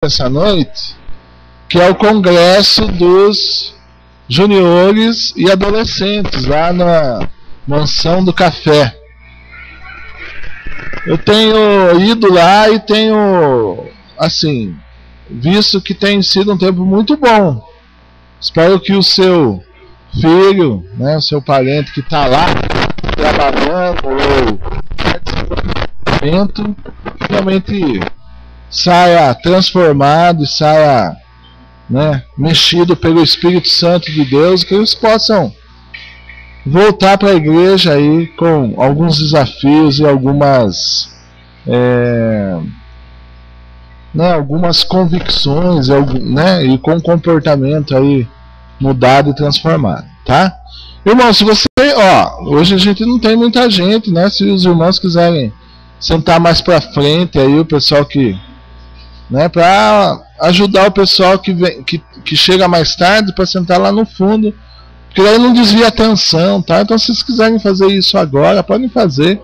essa noite, que é o congresso dos juniores e adolescentes lá na Mansão do Café. Eu tenho ido lá e tenho, assim, visto que tem sido um tempo muito bom. Espero que o seu filho, né, o seu parente que está lá trabalhando ou participando, realmente saia transformado e saia, né, mexido pelo Espírito Santo de Deus, que eles possam voltar para a igreja aí com alguns desafios e algumas algumas convicções, né, e com comportamento aí mudado e transformado, tá? Irmão, se você, hoje a gente não tem muita gente, né? Se os irmãos quiserem sentar mais para frente aí, o pessoal que, né, para ajudar o pessoal que chega mais tarde para sentar lá no fundo, porque aí não desvia a atenção, tá? Então, se vocês quiserem fazer isso agora, podem fazer.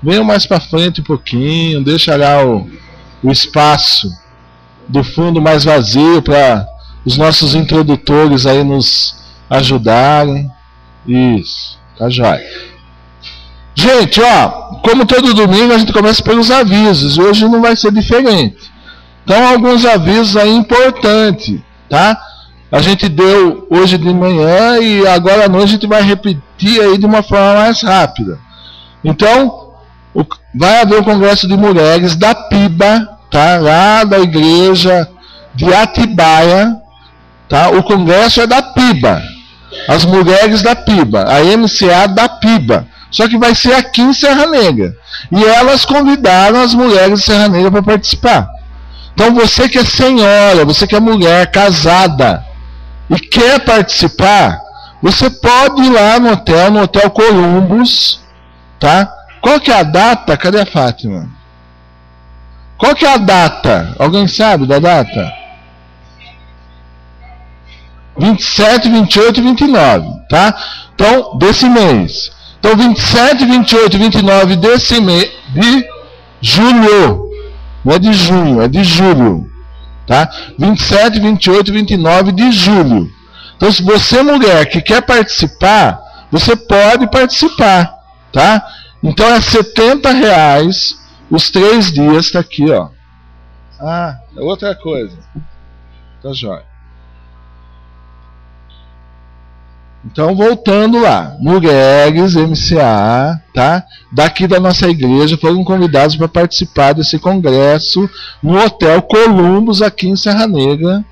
Venham mais para frente um pouquinho, deixa lá o espaço do fundo mais vazio para os nossos introdutores aí nos ajudarem. Isso, tá jóia. Gente, como todo domingo a gente começa pelos avisos, e hoje não vai ser diferente. Então, alguns avisos aí importantes, tá? A gente deu hoje de manhã e agora à noite a gente vai repetir aí de uma forma mais rápida. Então, vai haver o congresso de mulheres da PIBA, tá? Lá da igreja de Atibaia, tá? O congresso é da PIBA, as mulheres da PIBA, a MCA da PIBA. Só que vai ser aqui em Serra Negra. E elas convidaram as mulheres de Serra Negra para participar. Então você que é senhora, você que é mulher casada e quer participar, você pode ir lá no Hotel Columbus, tá? Qual que é a data? Cadê a Fátima? Qual que é a data? Alguém sabe da data? 27, 28 e 29, tá? Então, desse mês. Então, 27, 28 e 29 desse mês, de julho. Não é de junho, é de julho. Tá? 27, 28 e 29 de julho. Então, se você, mulher, que quer participar, você pode participar. Tá? Então, é R$70 os 3 dias. Está aqui, ó. Ah, é outra coisa. Tá jóia. Então, voltando lá, mulheres, MCA, tá? Daqui da nossa igreja foram convidados para participar desse congresso no Hotel Columbus, aqui em Serra Negra,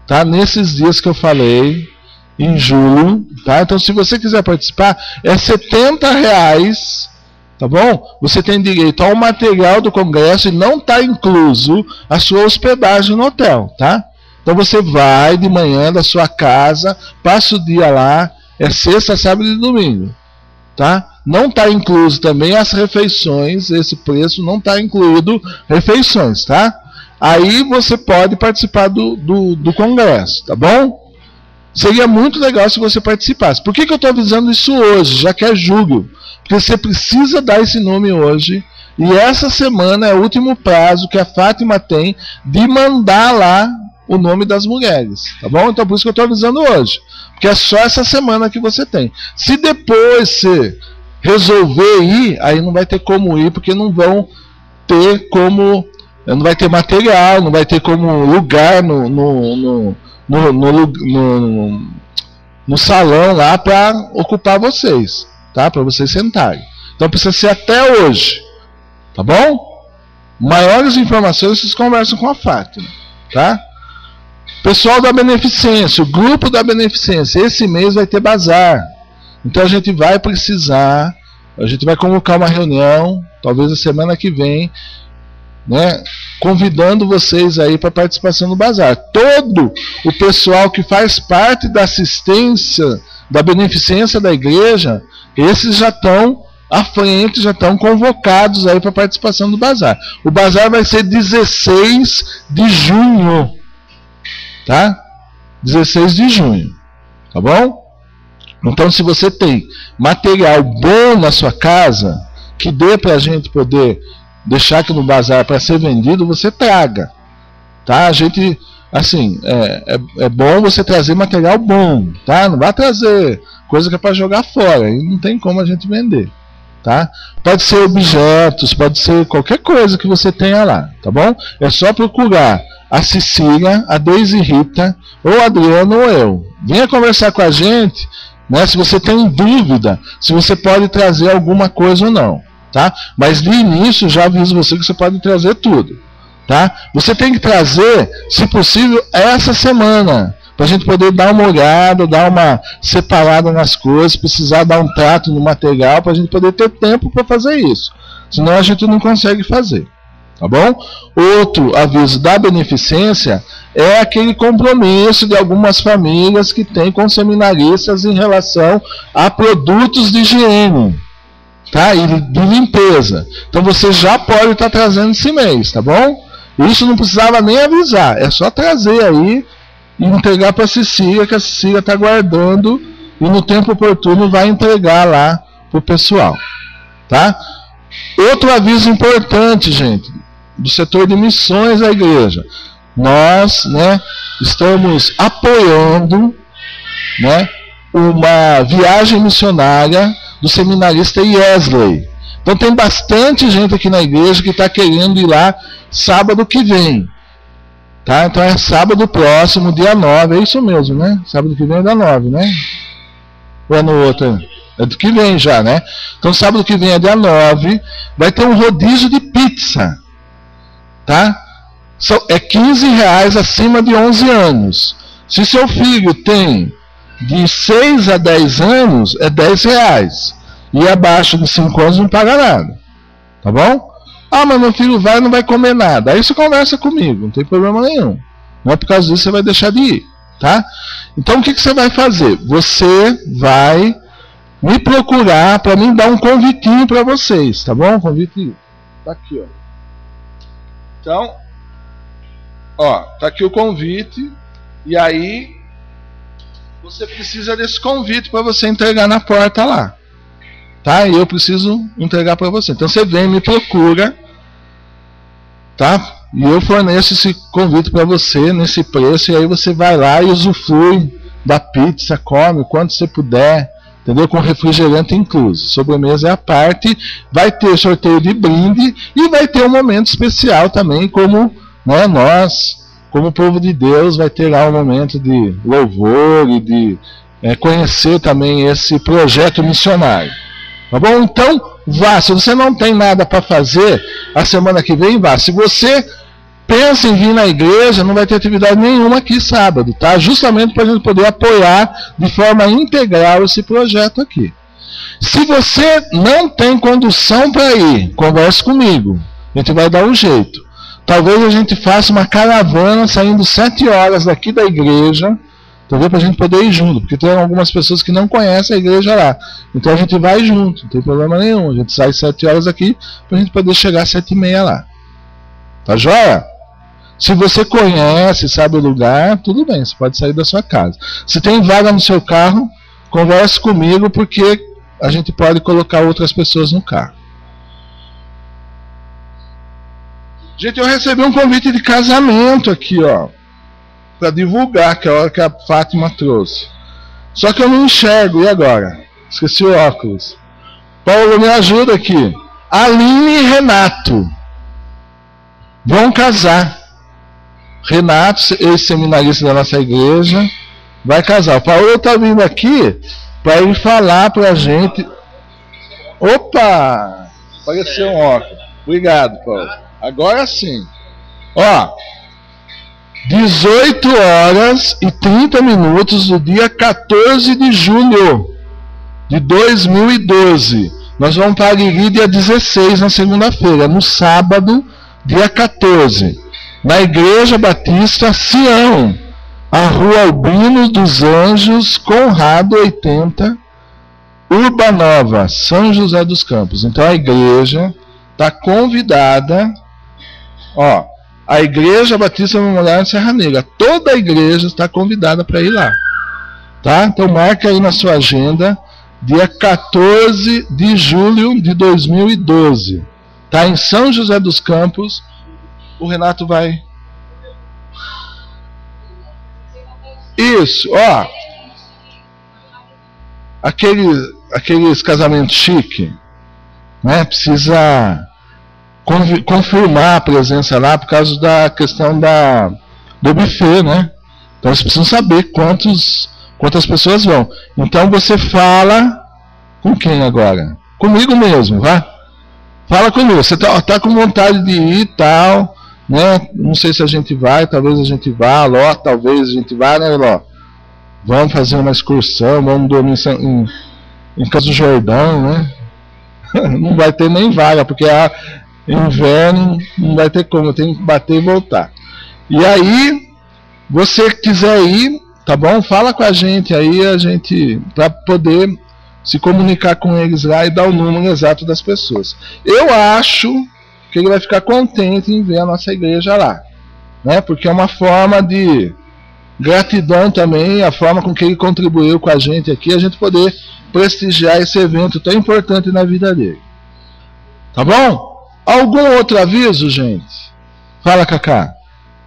tá? Nesses dias que eu falei, em julho, tá? Então, se você quiser participar, é R$70, tá bom? Você tem direito ao material do congresso e não está incluso a sua hospedagem no hotel, tá? Então você vai de manhã da sua casa, passa o dia lá, é sexta, sábado e domingo, tá? Não está incluso também as refeições, esse preço não está incluído refeições, tá? Aí você pode participar do congresso, tá bom? Seria muito legal se você participasse. Por que eu estou avisando isso hoje, já que é julho? Porque você precisa dar esse nome hoje, e essa semana é o último prazo que a Fátima tem de mandar lá o nome das mulheres, tá bom? Então por isso que eu estou avisando hoje, porque é só essa semana que você tem. Se depois você resolver ir, aí não vai ter como ir, porque não vão ter como, não vai ter material, não vai ter como lugar no salão lá para ocupar vocês, tá? Para vocês sentarem. Então precisa ser até hoje, tá bom? Maiores informações vocês conversam com a Fátima, tá? Pessoal da Beneficência, o grupo da Beneficência, esse mês vai ter bazar. Então a gente vai precisar, a gente vai convocar uma reunião, talvez a semana que vem, né, convidando vocês aí para participação no bazar. Todo o pessoal que faz parte da assistência, da Beneficência da igreja, esses já estão à frente, já estão convocados aí para participação do bazar. O bazar vai ser 16 de junho. Tá? 16 de junho, tá bom? Então, se você tem material bom na sua casa, que dê para a gente poder deixar aqui no bazar para ser vendido, você traga. tá? A gente, assim, é bom você trazer material bom, tá? Não vai trazer coisa que é para jogar fora, aí não tem como a gente vender, tá? Pode ser objetos, pode ser qualquer coisa que você tenha lá, tá bom? É só procurar a Cecília, a Deise Rita, ou Adriano ou eu. Venha conversar com a gente, né? Se você tem dúvida, se você pode trazer alguma coisa ou não, tá? Mas de início já aviso você que você pode trazer tudo, tá? Você tem que trazer, se possível, essa semana, para a gente poder dar uma olhada, dar uma separada nas coisas, precisar dar um trato no material, para a gente poder ter tempo para fazer isso. Senão a gente não consegue fazer. Tá bom? Outro aviso da beneficência é aquele compromisso de algumas famílias que têm com seminaristas em relação a produtos de higiene, tá? E de limpeza. Então você já pode estar trazendo esse mês, tá bom? Isso não precisava nem avisar, é só trazer aí e entregar para a Cecília, que a Cecília está guardando e no tempo oportuno vai entregar lá para o pessoal, tá? Outro aviso importante, gente, do setor de missões da igreja. Nós, né, estamos apoiando, né, uma viagem missionária do seminarista Yesley. Então tem bastante gente aqui na igreja que está querendo ir lá sábado que vem. Tá? Então é sábado próximo, dia 9, é isso mesmo, né? Sábado que vem é dia 9, né? Ou é no outro? É do que vem já, né? Então sábado que vem é dia 9, vai ter um rodízio de pizza. Tá? É R$15 acima de 11 anos. Se seu filho tem de 6 a 10 anos, é R$10. E abaixo de 5 anos não paga nada. Tá bom? Ah, mas meu filho vai e não vai comer nada. Aí você conversa comigo, não tem problema nenhum. Não é por causa disso que você vai deixar de ir. Tá? Então o que você vai fazer? Você vai me procurar para mim dar um convitinho para vocês. Tá bom? Convite tá aqui, ó. Então, ó, tá aqui o convite, e aí você precisa desse convite para você entregar na porta lá, tá? E eu preciso entregar para você. Então você vem, me procura, tá? E eu forneço esse convite para você nesse preço, e aí você vai lá e usufrui da pizza, come o quanto você puder, entendeu? Com refrigerante incluso. Sobremesa é a parte, vai ter sorteio de brinde e vai ter um momento especial também, como, né, nós, como povo de Deus, vai ter lá um momento de louvor e de conhecer também esse projeto missionário. Tá bom? Então, vá. Se você não tem nada para fazer, a semana que vem, vá. Se você pensa em vir na igreja, não vai ter atividade nenhuma aqui sábado, tá? Justamente para a gente poder apoiar de forma integral esse projeto aqui. Se você não tem condução para ir, converse comigo. A gente vai dar um jeito. Talvez a gente faça uma caravana saindo 7 horas daqui da igreja, talvez para a gente poder ir junto, porque tem algumas pessoas que não conhecem a igreja lá. Então a gente vai junto, não tem problema nenhum. A gente sai 7 horas aqui para a gente poder chegar às 7h30 lá. Tá joia? Se você conhece, sabe o lugar, tudo bem, você pode sair da sua casa. Se tem vaga no seu carro, converse comigo, porque a gente pode colocar outras pessoas no carro. Gente, eu recebi um convite de casamento aqui, ó, para divulgar, que é a hora que a Fátima trouxe. Só que eu não enxergo, e agora? Esqueci o óculos. Paulo, me ajuda aqui. Aline e Renato vão casar. Renato, ex-seminarista da nossa igreja, vai casar. O Paulo está vindo aqui para ele falar para a gente. Opa! Apareceu um óculos. Obrigado, Paulo. Agora sim. Ó, 18h30 do dia 14 de julho de 2012. Nós vamos para Ariri dia 16, na segunda-feira. No sábado, dia 14. Na Igreja Batista Sião, a Rua Albino dos Anjos, Conrado 80, Urbanova, São José dos Campos. Então a igreja está convidada, ó, a Igreja Batista Memorial de Serra Negra, toda a igreja está convidada para ir lá, tá? Então marca aí na sua agenda, dia 14 de julho de 2012, tá? Em São José dos Campos. O Renato vai Isso, ó. Aqueles casamentos chique, né? Precisa confirmar a presença lá por causa da questão do buffet, né? Então vocês precisam saber quantas pessoas vão. Então você fala com quem agora? Comigo mesmo, vá? Fala comigo. Você tá com vontade de ir e tal, né? Não sei se a gente vai, talvez a gente vá, Ló, talvez a gente vá, né, Ló? Vamos fazer uma excursão, vamos dormir em Campos do Jordão, né? Não vai ter nem vaga, porque inverno não vai ter como, tem que bater e voltar. E aí, você quiser ir, tá bom? Fala com a gente aí, para poder se comunicar com eles lá e dar o número exato das pessoas. Eu acho que ele vai ficar contente em ver a nossa igreja lá, né? Porque é uma forma de gratidão também, a forma com que ele contribuiu com a gente aqui, a gente poder prestigiar esse evento tão importante na vida dele. Tá bom? Algum outro aviso, gente? Fala, Cacá.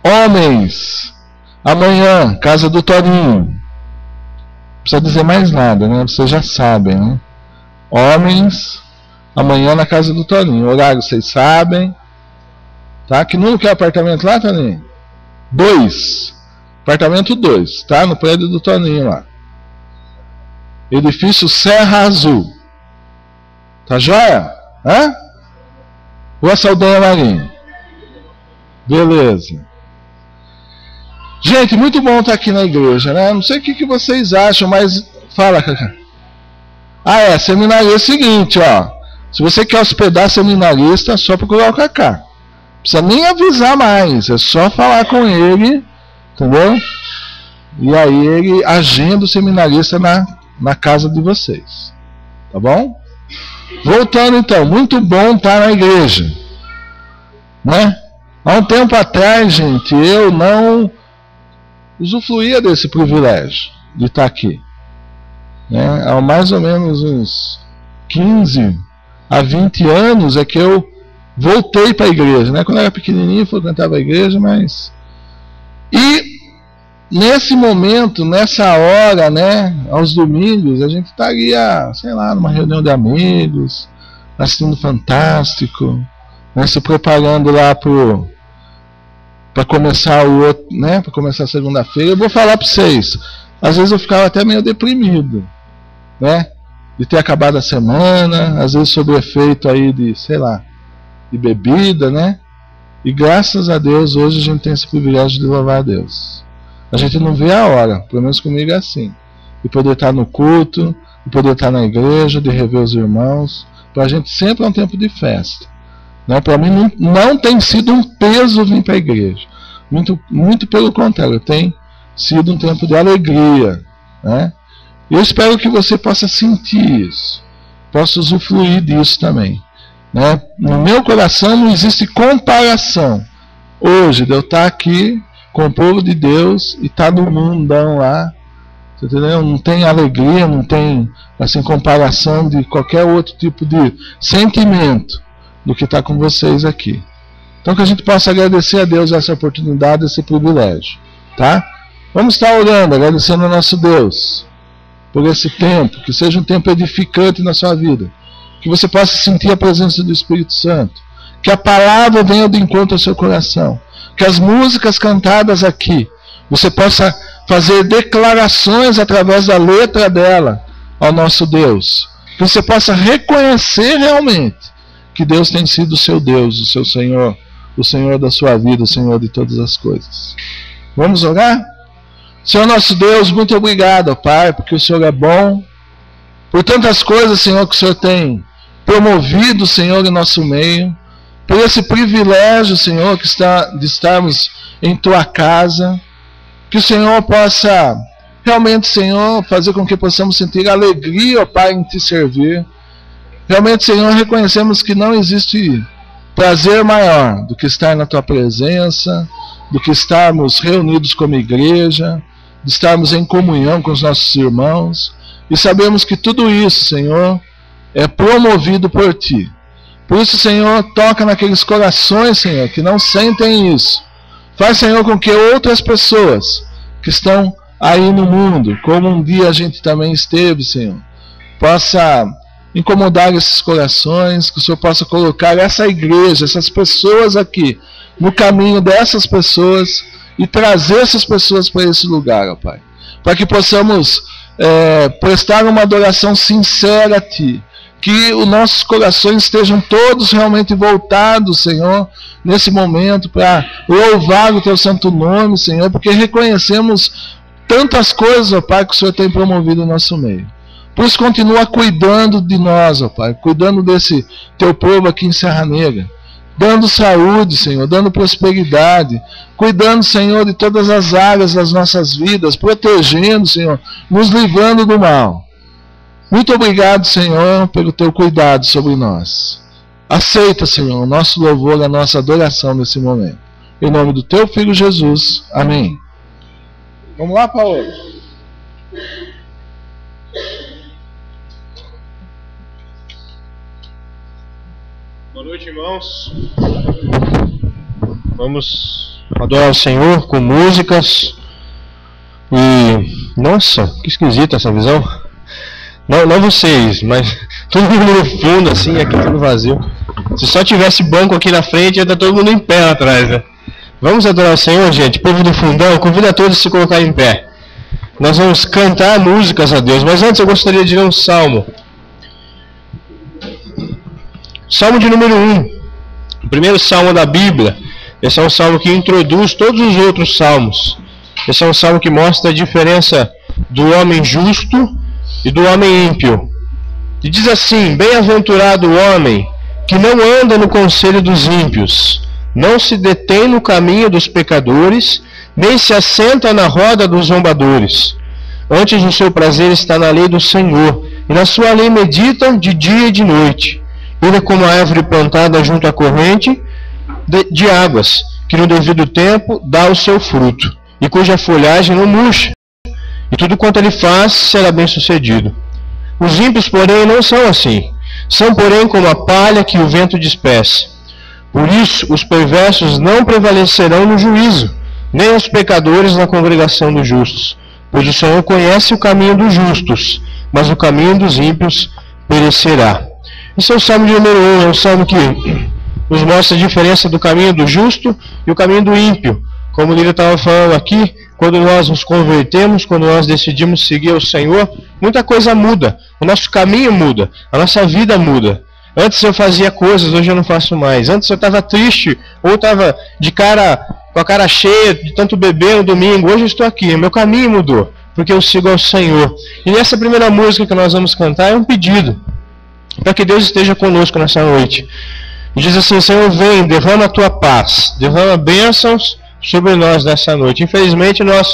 Homens, amanhã, casa do Torinho. Não precisa dizer mais nada, né? Vocês já sabem, né? Homens, amanhã na casa do Torinho. Horário vocês sabem. Tá? Que número que é o apartamento lá, Torinho? 2. Apartamento 2, tá? No prédio do Toninho lá. Edifício Serra Azul. Tá joia? Hã? Rua Saldanha Marinho. Beleza. Gente, muito bom estar aqui na igreja, né? Não sei o que vocês acham, mas... Fala, Cacá. Seminarista é o seguinte, ó. Se você quer hospedar seminarista, é só procurar o Cacá. Não precisa nem avisar mais. É só falar com ele, entendeu? E aí ele agenda o seminarista na casa de vocês. Tá bom? Voltando então, muito bom estar na igreja, né? Há um tempo atrás, gente, eu não usufruía desse privilégio de estar aqui, né? Há mais ou menos uns 15 a 20 anos é que eu voltei para a igreja, né? Quando eu era pequenininho, frequentava a igreja, mas... E nesse momento, nessa hora, né, aos domingos, a gente estaria, sei lá, numa reunião de amigos, assistindo Fantástico, né, se preparando lá para começar o outro, né, para começar a segunda-feira. Eu vou falar para vocês, às vezes eu ficava até meio deprimido, né, de ter acabado a semana, às vezes sob efeito aí de, sei lá, de bebida, né, e graças a Deus hoje a gente tem esse privilégio de louvar a Deus. A gente não vê a hora, pelo menos comigo é assim, de poder estar no culto, de poder estar na igreja, de rever os irmãos. Para a gente sempre é um tempo de festa, né? Para mim não tem sido um peso vir para a igreja, muito pelo contrário, tem sido um tempo de alegria, né? Eu espero que você possa sentir isso, possa usufruir disso também, né? No meu coração não existe comparação hoje de eu estar aqui com o povo de Deus e tá no mundão lá, entendeu? Não tem alegria, não tem assim comparação de qualquer outro tipo de sentimento do que está com vocês aqui. Então que a gente possa agradecer a Deus essa oportunidade, esse privilégio, tá? Vamos estar orando, agradecendo ao nosso Deus por esse tempo, que seja um tempo edificante na sua vida, que você possa sentir a presença do Espírito Santo, que a palavra venha de encontro ao seu coração, que as músicas cantadas aqui, você possa fazer declarações através da letra dela ao nosso Deus. Que você possa reconhecer realmente que Deus tem sido o seu Deus, o seu Senhor, o Senhor da sua vida, o Senhor de todas as coisas. Vamos orar? Senhor nosso Deus, muito obrigado, Pai, porque o Senhor é bom, por tantas coisas, Senhor, que o Senhor tem promovido, Senhor, em nosso meio, por esse privilégio, Senhor, de estarmos em Tua casa, que o Senhor possa realmente, Senhor, fazer com que possamos sentir alegria, ó Pai, em Te servir. Realmente, Senhor, reconhecemos que não existe prazer maior do que estar na Tua presença, do que estarmos reunidos como igreja, de estarmos em comunhão com os nossos irmãos, e sabemos que tudo isso, Senhor, é promovido por Ti. Por isso, Senhor, toca naqueles corações, Senhor, que não sentem isso. Faz, Senhor, com que outras pessoas que estão aí no mundo, como um dia a gente também esteve, Senhor. Possa incomodar esses corações, que o Senhor possa colocar essa igreja, essas pessoas aqui, no caminho dessas pessoas e trazer essas pessoas para esse lugar, ó Pai. Para que possamos prestar uma adoração sincera a Ti. Que os nossos corações estejam todos realmente voltados, Senhor, nesse momento, para louvar o Teu santo nome, Senhor, porque reconhecemos tantas coisas, ó Pai, que o Senhor tem promovido no nosso meio. Por isso, continua cuidando de nós, ó Pai, cuidando desse Teu povo aqui em Serra Negra, dando saúde, Senhor, dando prosperidade, cuidando, Senhor, de todas as áreas das nossas vidas, protegendo, Senhor, nos livrando do mal. Muito obrigado, Senhor, pelo Teu cuidado sobre nós. Aceita, Senhor, o nosso louvor, a nossa adoração nesse momento. Em nome do Teu Filho Jesus. Amém. Vamos lá, Paulo. Boa noite, irmãos. Vamos adorar o Senhor com músicas. E, nossa, que esquisita essa visão. Não vocês, mas todo mundo no fundo, assim, aqui tudo vazio. Se só tivesse banco aqui na frente, ia estar todo mundo em pé lá atrás, né? Vamos adorar o Senhor, gente. Povo do fundão, convido a todos a se colocar em pé. Nós vamos cantar músicas a Deus, mas antes eu gostaria de ler um salmo. Salmo de número 1. O primeiro salmo da Bíblia. Esse é um salmo que introduz todos os outros salmos. Esse é um salmo que mostra a diferença do homem justo e do homem ímpio. E diz assim: bem-aventurado o homem que não anda no conselho dos ímpios, não se detém no caminho dos pecadores, nem se assenta na roda dos zombadores. Antes o seu prazer está na lei do Senhor, e na sua lei medita de dia e de noite. Ele é como a árvore plantada junto à corrente de águas, que no devido tempo dá o seu fruto, e cuja folhagem não murcha. E tudo quanto ele faz será bem sucedido. Os ímpios, porém, não são assim. São, porém, como a palha que o vento dispersa. Por isso, os perversos não prevalecerão no juízo, nem os pecadores na congregação dos justos. Pois o Senhor conhece o caminho dos justos, mas o caminho dos ímpios perecerá. Esse é o salmo de número 1, é um salmo que nos mostra a diferença do caminho do justo e o caminho do ímpio. Como o Lírio estava falando aqui, quando nós nos convertemos, quando nós decidimos seguir o Senhor, muita coisa muda, o nosso caminho muda, a nossa vida muda. Antes eu fazia coisas, hoje eu não faço mais. Antes eu estava triste, ou estava com a cara cheia de tanto beber no domingo. Hoje eu estou aqui, meu caminho mudou, porque eu sigo ao Senhor. E essa primeira música que nós vamos cantar é um pedido, para que Deus esteja conosco nessa noite. E diz assim: Senhor, vem, derrama a tua paz, derrama bênçãos sobre nós nessa noite. Infelizmente nós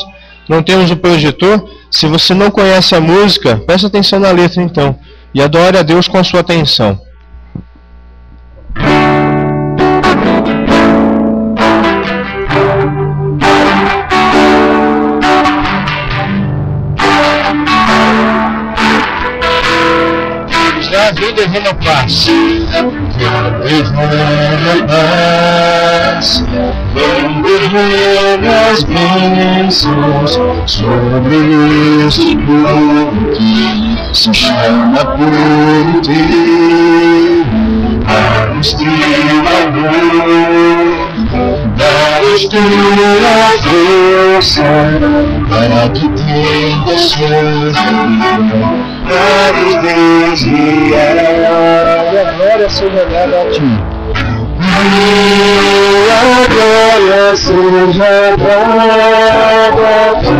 não temos o projetor. Se você não conhece a música, preste atenção na letra então, e adore a Deus com a sua atenção. Vem, derrama paz. Derrama paz. Vem, derrama as bênçãos sobre este povo que se chama povo teu. Dá-nos teu amor, dá-nos tua força, para que tenhas força. Dá-nos desviar, e a glória seja dada a ti. E a glória seja dada a ti.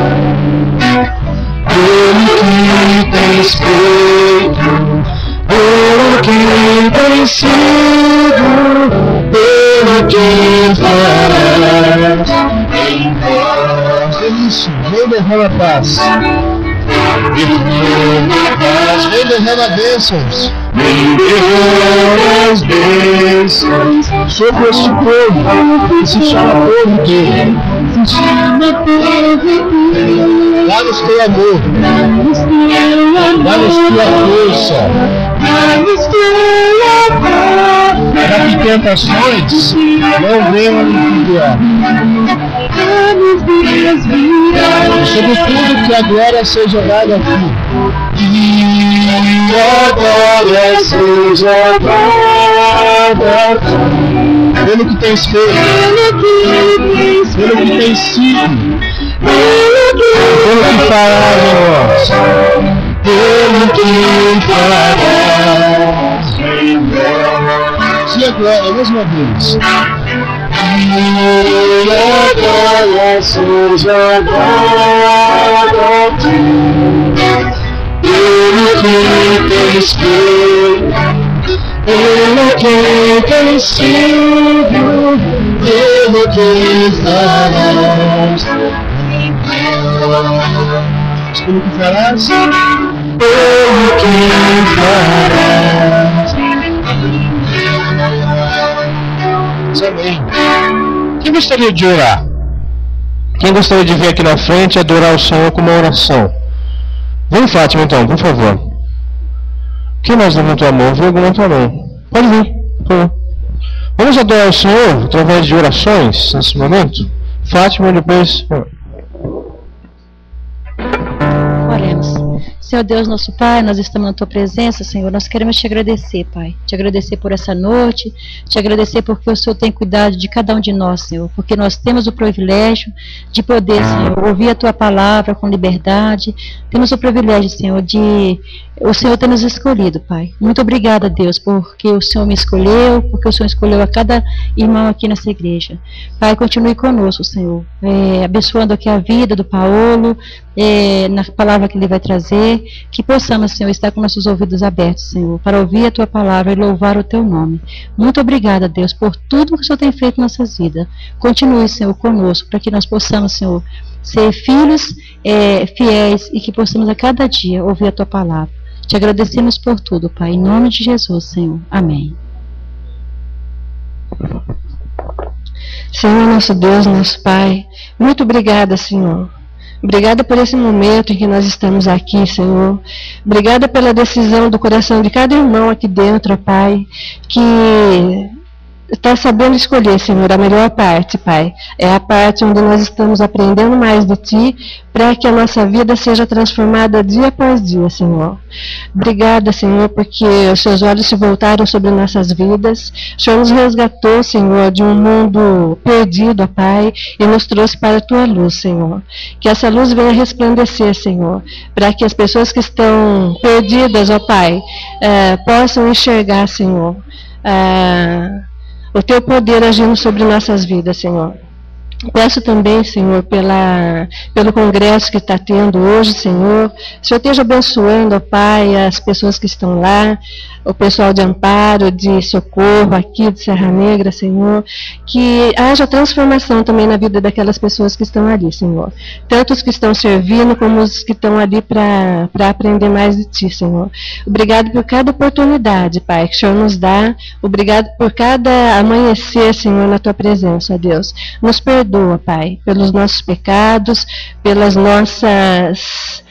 Pelo que tens feito, pelo que tens sido, pelo que farás em nós. Isso, vem derrama a paz. Derrama paz, vem derrama bênçãos. Vem derrama as bênçãos sobre este povo que se chama povo teu. Dá-nos teu amor, dá-nos tua força, para que tentações não venham nos enviar. Sobretudo que a glória seja dada aqui. Que a glória seja dada aqui. Pelo que tens feito, pelo que tens sido, pelo que farás em nós, pelo que farás em nós. Se a glória, mais uma vez. que a glória seja dada aqui. Pelo que tens feito, pelo que tens sido, pelo que farás em nós. Pelo que farás, Pelo que farás. amém. Quem gostaria de orar? Quem gostaria de vir aqui na frente e adorar o Senhor com uma oração? Vem, Fátima, então, por favor. Quem mais levantou a mão? Vem levantou a mão. Pode vir, por favor. Vamos adorar o Senhor através de orações nesse momento? Fátima, depois... Oremos. Senhor Deus, nosso Pai, nós estamos na Tua presença, Senhor. Nós queremos Te agradecer, Pai. Te agradecer por essa noite, Te agradecer porque o Senhor tem cuidado de cada um de nós, Senhor. Porque nós temos o privilégio de poder, Senhor, ouvir a Tua palavra com liberdade. Temos o privilégio, Senhor, de o Senhor ter nos escolhido, Pai. Muito obrigada, Deus, porque o Senhor me escolheu, porque o Senhor escolheu a cada irmão aqui nessa igreja. Pai, continue conosco, Senhor, abençoando aqui a vida do Paulo, na palavra que ele vai trazer, que possamos, Senhor, estar com nossos ouvidos abertos, Senhor, para ouvir a Tua palavra e louvar o Teu nome. Muito obrigada, Deus, por tudo que o Senhor tem feito em nossas vidas. Continue, Senhor, conosco, para que nós possamos, Senhor, ser filhos fiéis e que possamos a cada dia ouvir a Tua palavra. Te agradecemos por tudo, Pai, em nome de Jesus, Senhor. Amém. Senhor, nosso Deus, nosso Pai, muito obrigada, Senhor. Obrigada por esse momento em que nós estamos aqui, Senhor. Obrigada pela decisão do coração de cada irmão aqui dentro, ó Pai, que está sabendo escolher, Senhor, a melhor parte, Pai. É a parte onde nós estamos aprendendo mais de Ti, para que a nossa vida seja transformada dia após dia, Senhor. Obrigada, Senhor, porque os Seus olhos se voltaram sobre nossas vidas. O Senhor nos resgatou, Senhor, de um mundo perdido, ó Pai, e nos trouxe para a Tua luz, Senhor. Que essa luz venha resplandecer, Senhor, para que as pessoas que estão perdidas, ó Pai, possam enxergar, Senhor, o Teu poder agindo sobre nossas vidas, Senhor. Peço também, Senhor, pelo congresso que está tendo hoje, Senhor. O Senhor esteja abençoando, ó Pai, as pessoas que estão lá, o pessoal de amparo, de socorro aqui de Serra Negra, Senhor. Que haja transformação também na vida daquelas pessoas que estão ali, Senhor. Tanto os que estão servindo, como os que estão ali para aprender mais de Ti, Senhor. Obrigado por cada oportunidade, Pai, que o Senhor nos dá. Obrigado por cada amanhecer, Senhor, na Tua presença, ó Deus. Nos perdoa, Pai, pelos nossos pecados, pelas nossas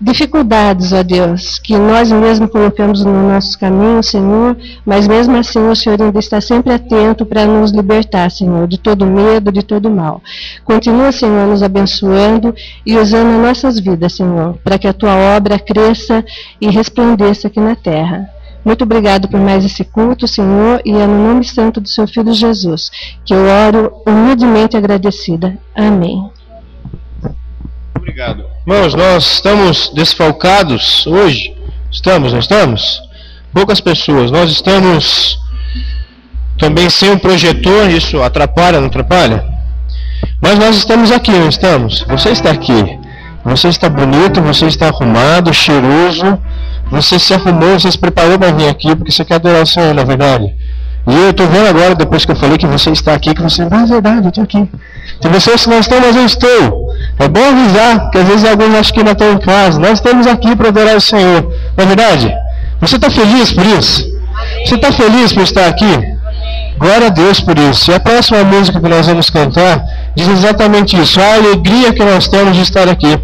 dificuldades, ó Deus, que nós mesmos colocamos no nosso caminho, Senhor, mas mesmo assim o Senhor ainda está sempre atento para nos libertar, Senhor, de todo medo, de todo mal. Continua, Senhor, nos abençoando e usando as nossas vidas, Senhor, para que a Tua obra cresça e resplandeça aqui na terra. Muito obrigado por mais esse culto, Senhor, e é no nome santo do Seu Filho Jesus que eu oro humildemente agradecida. Amém. Obrigado. Irmãos, nós estamos desfalcados hoje? Estamos, não estamos? Poucas pessoas. Nós estamos também sem um projetor, isso atrapalha, não atrapalha? Mas nós estamos aqui, não estamos? Você está aqui. Você está bonito, você está arrumado, cheiroso. Você se arrumou, você se preparou para vir aqui porque você quer adorar o Senhor, na verdade. E eu estou vendo agora, depois que eu falei que você está aqui, que você, é verdade, eu estou aqui. Se vocês não estão, mas eu estou. É bom avisar, porque às vezes alguns acham que não estão em casa. Nós estamos aqui para adorar o Senhor. Não é verdade? Você está feliz por isso? Você está feliz por estar aqui? Glória a Deus por isso. E a próxima música que nós vamos cantar diz exatamente isso. A alegria que nós temos de estar aqui.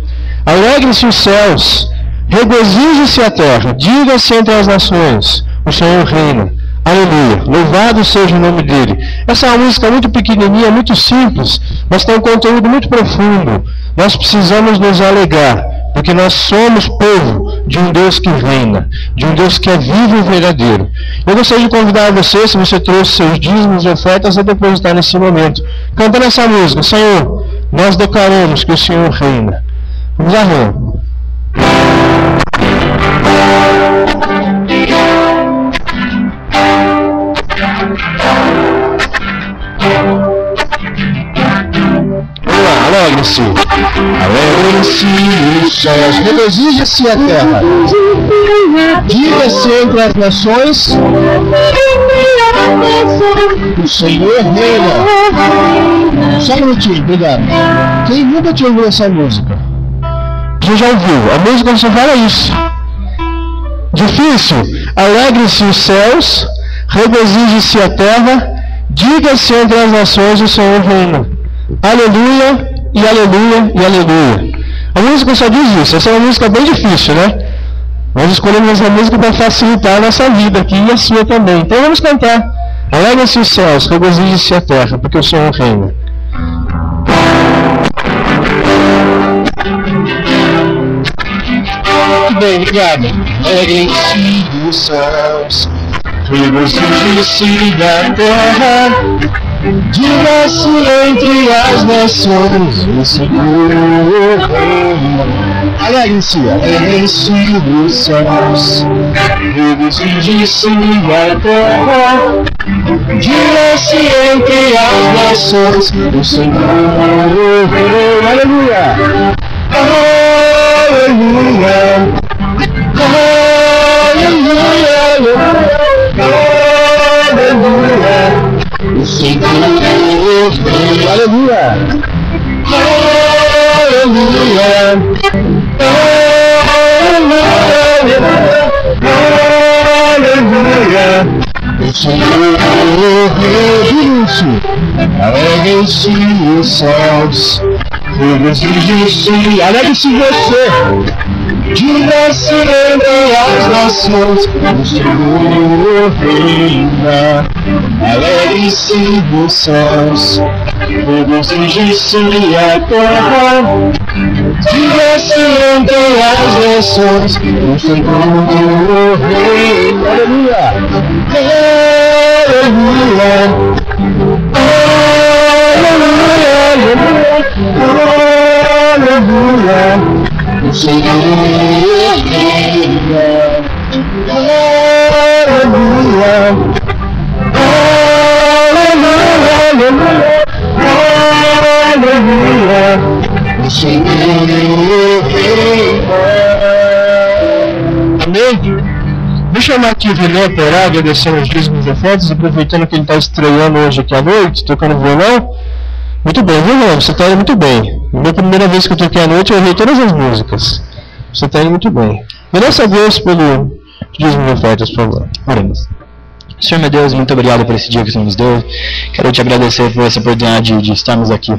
Alegre-se os céus. Regozije-se a terra, diga-se entre as nações, o Senhor reina. Aleluia, louvado seja o nome dele. Essa é uma música muito pequenininha, muito simples, mas tem um conteúdo muito profundo. Nós precisamos nos alegrar, porque nós somos povo de um Deus que reina, de um Deus que é vivo e verdadeiro. Eu gostaria de convidar você, se você trouxe seus dízimos e ofertas, a depositar nesse momento. Cantando essa música: Senhor, nós declaramos que o Senhor reina. Vamos lá, Rô. Alegre-se, alegrem-se os céus, regozije-se a terra, diga-se entre as nações, o Senhor reina. Só um minutinho, obrigado. Quem nunca te ouviu essa música? Você já ouviu? A música só fala isso. Difícil. Alegre-se os céus, regozije-se a terra, diga-se entre as nações, o Senhor reina. Aleluia, e aleluia, e aleluia. A música só diz isso. Essa é uma música bem difícil, né? Nós escolhemos essa música para facilitar a nossa vida aqui e a sua também. Então vamos cantar. Alegra-se os céus, regozije-se a terra, porque o Senhor reina. Muito bem, obrigado. Alegrem-se os céus, regozije-se da terra, diga-se entre as nações, o Senhor reina. Alegrem-se, alegrem-se os céus, regozije-se da terra, diga-se entre as nações, o Senhor reina. Aleluia! Aleluia! Aleluia! Aleluia! O Senhor reina. Aleluia! Aleluia! Aleluia! O Senhor reina. Alegrem-se os céus, regozije-se, alegre-se você, diga-se entre as nações, o Senhor reina. Alegre-se os céus, regozije-se a terra, diga-se entre as nações, o Senhor reina. Aleluia! Aleluia! O Senhor reina. Aleluia! Aleluia! O Senhor reina. Amém? Deixa eu chamar aqui o Vilhão para orar, agradecendo os dízimos e ofertas, aproveitando que ele está estreando hoje aqui à noite, tocando violão. Muito bem, Vilhão, você está indo muito bem. Na primeira vez que eu toquei à noite, eu ouvi todas as músicas. Você está indo muito bem. Agradeça a Deus pelo dízimo e ofertas, por favor. Oremos. Senhor meu Deus, muito obrigado por esse dia que o Senhor nos deu. Quero te agradecer por essa oportunidade de estarmos aqui.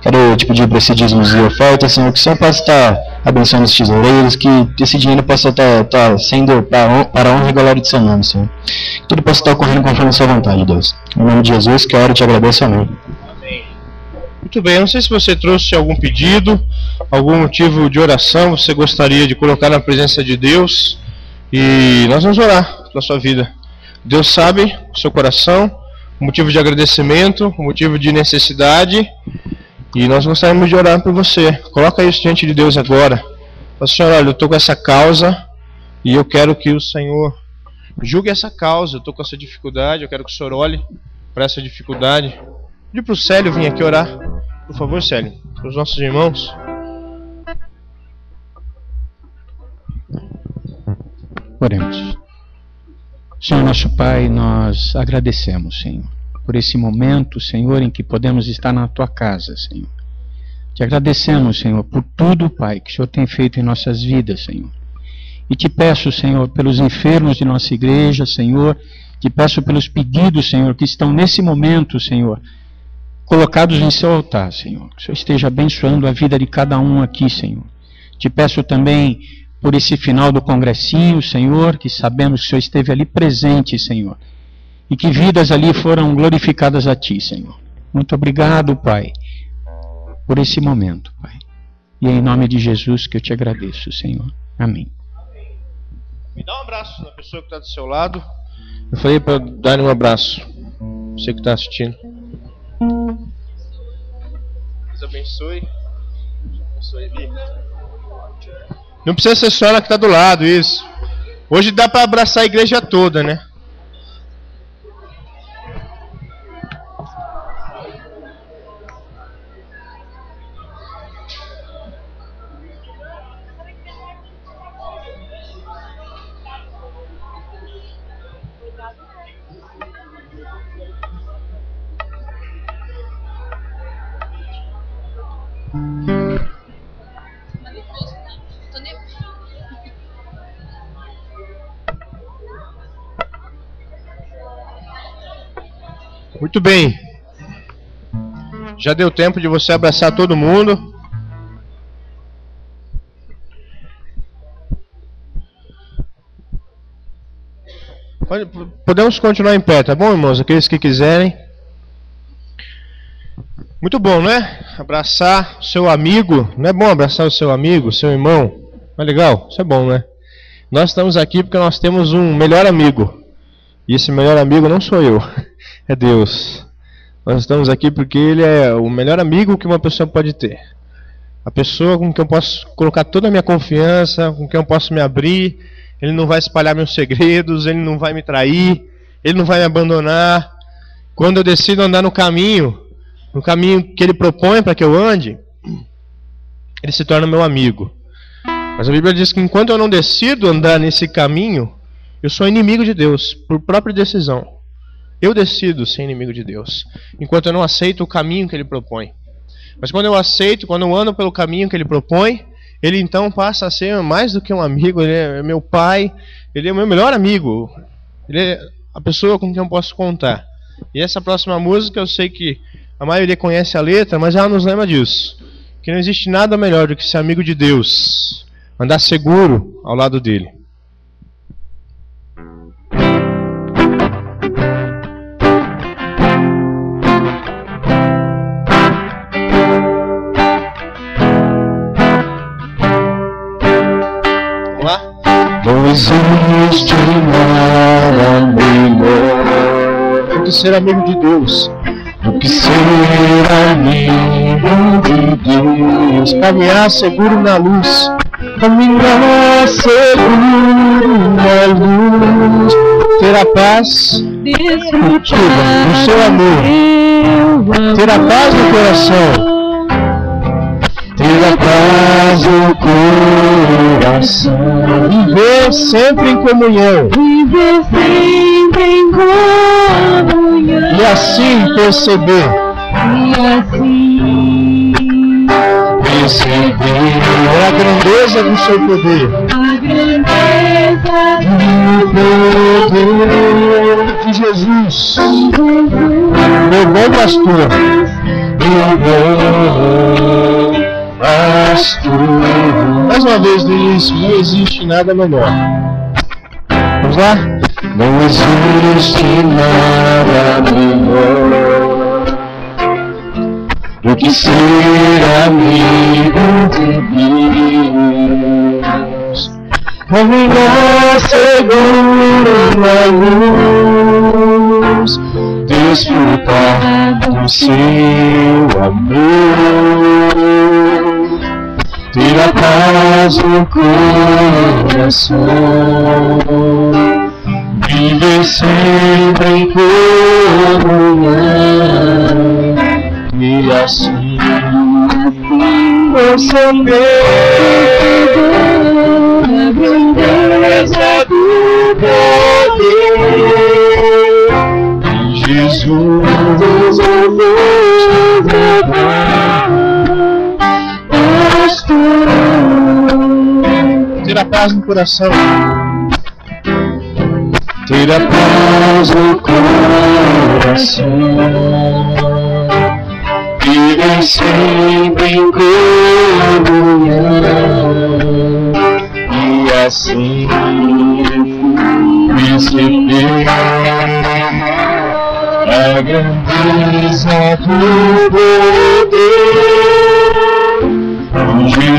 Quero te pedir por esse dízimos e ofertas, Senhor, que o Senhor possa estar abençoando os tesoureiros, que esse dinheiro possa estar sendo para a honra e glória do seu nome, Senhor. Que tudo possa estar ocorrendo conforme a sua vontade, Deus. Em nome de Jesus, que eu oro e te agradeço. Amém. Muito bem, eu não sei se você trouxe algum pedido, algum motivo de oração, você gostaria de colocar na presença de Deus, e nós vamos orar pela sua vida. Deus sabe o seu coração, o motivo de agradecimento, o motivo de necessidade, e nós gostaríamos de orar por você. Coloca isso diante de Deus agora. Fala, Senhor, olha, eu estou com essa causa, e eu quero que o Senhor julgue essa causa. Eu estou com essa dificuldade, eu quero que o Senhor olhe para essa dificuldade. Pedi para o Célio vir aqui orar. Por favor, Célio, para os nossos irmãos. Oremos. Senhor nosso Pai, nós agradecemos, Senhor, por esse momento, Senhor, em que podemos estar na Tua casa, Senhor. Te agradecemos, Senhor, por tudo, Pai, que o Senhor tem feito em nossas vidas, Senhor. E te peço, Senhor, pelos enfermos de nossa igreja, Senhor, te peço pelos pedidos, Senhor, que estão nesse momento, Senhor, colocados em seu altar, Senhor. Que o Senhor esteja abençoando a vida de cada um aqui, Senhor. Te peço também por esse final do congressinho, Senhor, que sabemos que o Senhor esteve ali presente, Senhor, e que vidas ali foram glorificadas a Ti, Senhor. Muito obrigado, Pai, por esse momento, Pai. E é em nome de Jesus que eu te agradeço, Senhor. Amém. Me dá um abraço na pessoa que está do seu lado. Eu falei para dar um abraço. Você que está assistindo. Deus abençoe. Não precisa ser só ela que está do lado, isso. Hoje dá para abraçar a igreja toda, né? Muito bem. Já deu tempo de você abraçar todo mundo. Podemos continuar em pé, tá bom, irmãos? Aqueles que quiserem. Muito bom, né? Abraçar o seu amigo. Não é bom abraçar o seu amigo, seu irmão? Não é legal? Isso é bom, né? Nós estamos aqui porque nós temos um melhor amigo. E esse melhor amigo não sou eu. É Deus. Nós estamos aqui porque Ele é o melhor amigo que uma pessoa pode ter. A pessoa com quem eu posso colocar toda a minha confiança, com quem eu posso me abrir. Ele não vai espalhar meus segredos, Ele não vai me trair, Ele não vai me abandonar. Quando eu decido andar no caminho que Ele propõe para que eu ande, Ele se torna meu amigo. Mas a Bíblia diz que enquanto eu não decido andar nesse caminho, eu sou inimigo de Deus, por própria decisão. Eu decido ser inimigo de Deus, enquanto eu não aceito o caminho que Ele propõe. Mas quando eu aceito, quando eu ando pelo caminho que Ele propõe, Ele então passa a ser mais do que um amigo. Ele é meu pai, Ele é o meu melhor amigo. Ele é a pessoa com quem eu posso contar. E essa próxima música, eu sei que a maioria conhece a letra, mas ela nos lembra disso. Que não existe nada melhor do que ser amigo de Deus, andar seguro ao lado dEle. Não existe nada melhor do que ser amigo de Deus, do que ser amigo de Deus. Caminhar seguro na luz, caminhar seguro na luz, ter a paz do seu amor, ter a paz no coração, ter a paz no coração, viver sempre em comunhão, e assim perceber, a grandeza do seu poder, de Jesus, meu bom pastor, mais uma vez no início, não existe nada melhor. Vamos lá? Não existe nada melhor do que ser amigo de Deus. Caminhar seguro na luz, desfrutar do seu amor, ter a paz no coração, viver sempre em comunhão, e assim perceber a grandeza do poder de Jesus, ter a paz no coração, ter a paz no coração, viver sempre em comunhão, e assim perceber a grandeza do poder de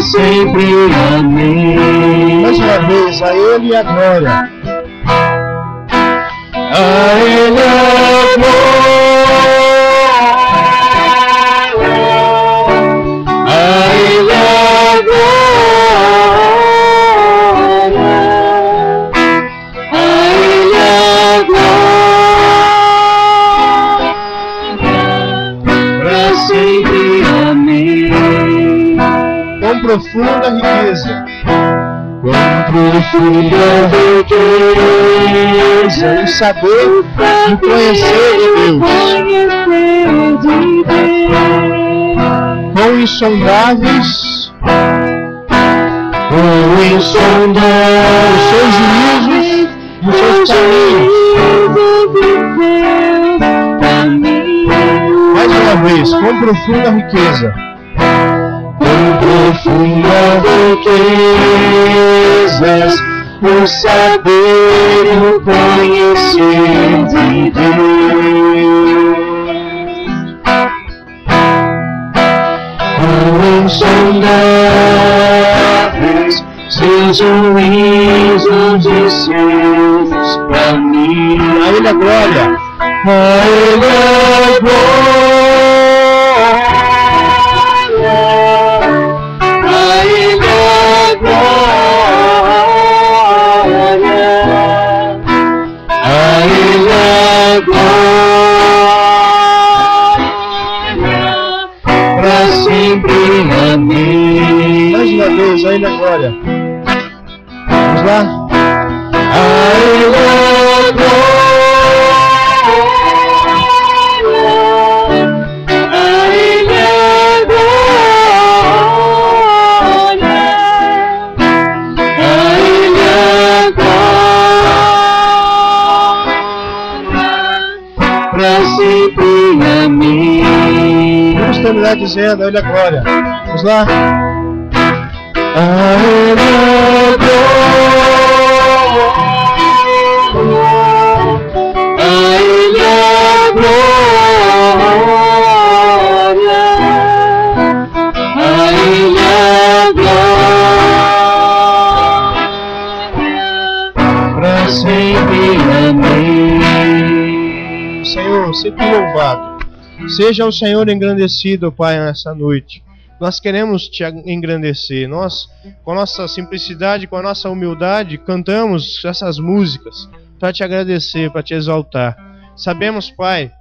para sempre. Amém. Mais uma vez, a Ele a glória. A Ele a glória, a Ele a glória, a Ele a glória, para sempre. Amém. Com profunda riqueza. Com profunda riqueza, O saber e o conhecer de Deus. Quão insondáveis os seus juízos e os seus caminhos. Mais uma vez, com profunda riqueza. Com profunda riquezas, o saber e o conhecer de Deus. Quão insondáveis seus juízos e seus caminhos. A Ele a glória. A Ele a glória. Mais uma vez, a Ele a glória. Vamos lá? A Ele a glória, a Ele a glória, a Ele a glória, para sempre. Amém. Vamos terminar dizendo a Ele a glória. Vamos lá? A Ele a glória, a Ele a glória, a Ele a glória, para sempre. Amém. Senhor, seja louvado. Seja o Senhor engrandecido, Pai, nessa noite. Nós queremos Te engrandecer. Nós, com a nossa simplicidade, com a nossa humildade, cantamos essas músicas para Te agradecer, para Te exaltar. Sabemos, Pai,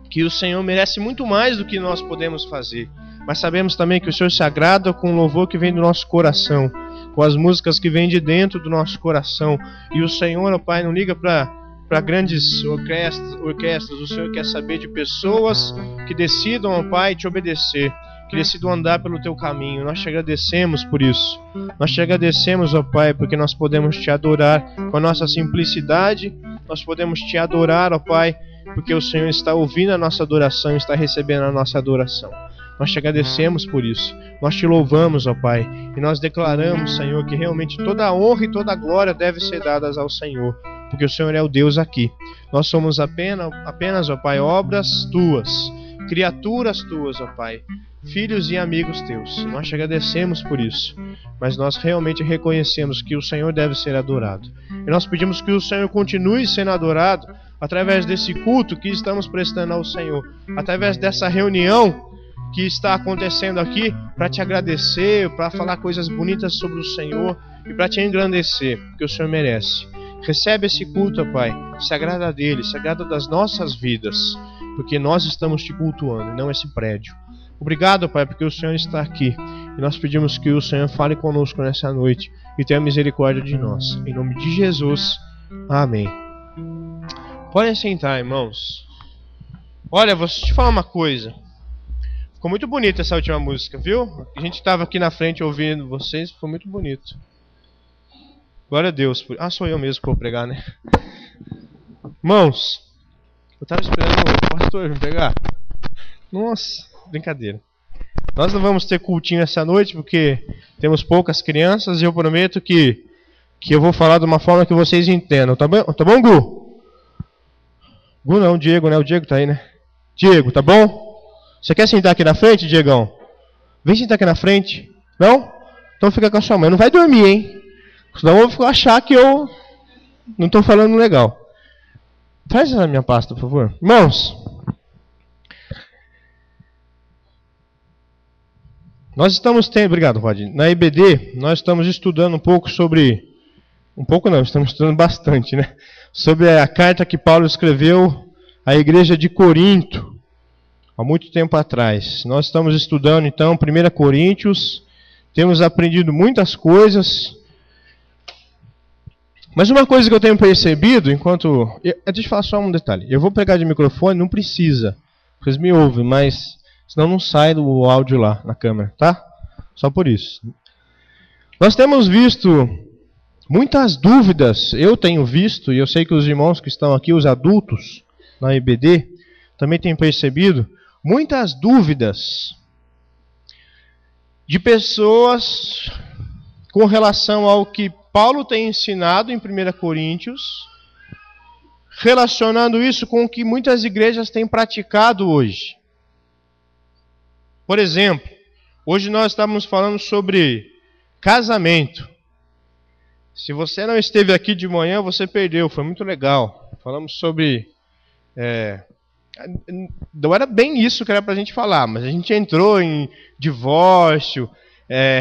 que o Senhor merece muito mais do que nós podemos fazer. Mas sabemos também que o Senhor se agrada com o louvor que vem do nosso coração, com as músicas que vêm de dentro do nosso coração. E o Senhor, ó Pai, não liga para grandes orquestras. O Senhor quer saber de pessoas que decidam, ó Pai, Te obedecer, que decidam andar pelo Teu caminho. Nós Te agradecemos por isso. Nós Te agradecemos, ó Pai, porque nós podemos Te adorar com a nossa simplicidade. Nós podemos Te adorar, ó Pai, porque o Senhor está ouvindo a nossa adoração, está recebendo a nossa adoração. Nós Te agradecemos por isso. Nós Te louvamos, ó Pai, e nós declaramos, Senhor, que realmente toda a honra e toda a glória deve ser dadas ao Senhor, porque o Senhor é o Deus aqui. Nós somos apenas, ó Pai, obras Tuas, criaturas Tuas, ó Pai, filhos e amigos Teus. Nós Te agradecemos por isso, mas nós realmente reconhecemos que o Senhor deve ser adorado. E nós pedimos que o Senhor continue sendo adorado através desse culto que estamos prestando ao Senhor, através dessa reunião que está acontecendo aqui, para Te agradecer, para falar coisas bonitas sobre o Senhor e para Te engrandecer, porque o Senhor merece. Recebe esse culto, Pai, se agrada dele, se agrada das nossas vidas, porque nós estamos Te cultuando, não esse prédio. Obrigado, Pai, porque o Senhor está aqui, e nós pedimos que o Senhor fale conosco nessa noite e tenha misericórdia de nós. Em nome de Jesus, amém. Podem sentar, irmãos. Olha, vou te falar uma coisa. Ficou muito bonita essa última música, viu? A gente estava aqui na frente ouvindo vocês, ficou muito bonito. Glória a Deus. Ah, sou eu mesmo que vou pregar, né? Irmãos, eu estava esperando o pastor vir pegar. Nossa, brincadeira. Nós não vamos ter cultinho essa noite porque temos poucas crianças e eu prometo que eu vou falar de uma forma que vocês entendam. Tá bom, Gu? Gu não, Diego, né? O Diego tá aí, né? Diego, tá bom? Você quer sentar aqui na frente, Diegão? Vem sentar aqui na frente. Não? Então fica com a sua mãe. Não vai dormir, hein? Senão eu vou achar que eu não estou falando legal. Traz a minha pasta, por favor. Irmãos, nós estamos tendo... Obrigado, Rodney. Na IBD, nós estamos estudando um pouco sobre... Um pouco não, estamos estudando bastante, né? Sobre a carta que Paulo escreveu à igreja de Corinto, há muito tempo atrás. Nós estamos estudando, então, 1 Coríntios, temos aprendido muitas coisas, mas uma coisa que eu tenho percebido, deixa eu falar só um detalhe. Eu vou pegar de microfone, não precisa, vocês me ouvem, mas senão não sai do áudio lá na câmera, tá? Só por isso. Nós temos visto muitas dúvidas, eu tenho visto, e eu sei que os irmãos que estão aqui, os adultos na IBD, também têm percebido, muitas dúvidas de pessoas com relação ao que Paulo tem ensinado em 1 Coríntios, relacionando isso com o que muitas igrejas têm praticado hoje. Por exemplo, hoje nós estamos falando sobre casamento. Se você não esteve aqui de manhã, você perdeu, foi muito legal. Falamos sobre... não era bem isso que era para a gente falar, mas a gente entrou em divórcio,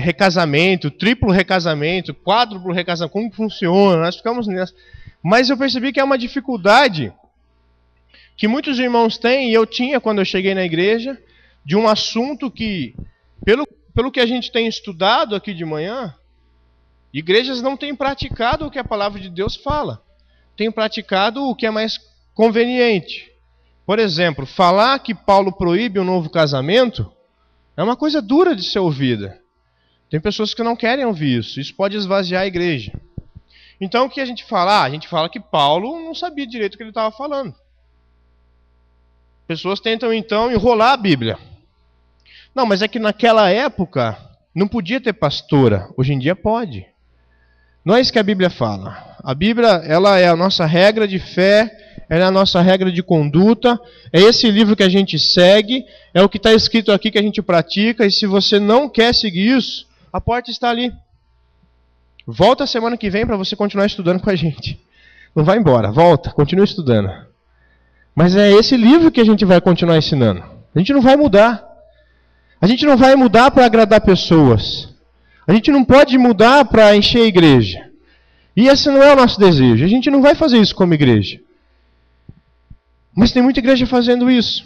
recasamento, triplo recasamento, quádruplo recasamento, como funciona, nós ficamos nessa. Mas eu percebi que é uma dificuldade que muitos irmãos têm, e eu tinha quando eu cheguei na igreja, de um assunto que, pelo que a gente tem estudado aqui de manhã, igrejas não têm praticado o que a palavra de Deus fala, têm praticado o que é mais conveniente. Por exemplo, falar que Paulo proíbe um novo casamento é uma coisa dura de ser ouvida. Tem pessoas que não querem ouvir isso. Isso pode esvaziar a igreja. Então o que a gente fala? A gente fala que Paulo não sabia direito o que ele estava falando. Pessoas tentam então enrolar a Bíblia. Não, mas é que naquela época não podia ter pastora. Hoje em dia pode. Não é isso que a Bíblia fala. A Bíblia, ela é a nossa regra de fé, ela é a nossa regra de conduta, é esse livro que a gente segue, é o que está escrito aqui que a gente pratica, e se você não quer seguir isso, a porta está ali. Volta semana que vem para você continuar estudando com a gente. Não vai embora, volta, continua estudando. Mas é esse livro que a gente vai continuar ensinando. A gente não vai mudar. A gente não vai mudar para agradar pessoas. A gente não pode mudar para encher a igreja. E esse não é o nosso desejo. A gente não vai fazer isso como igreja. Mas tem muita igreja fazendo isso.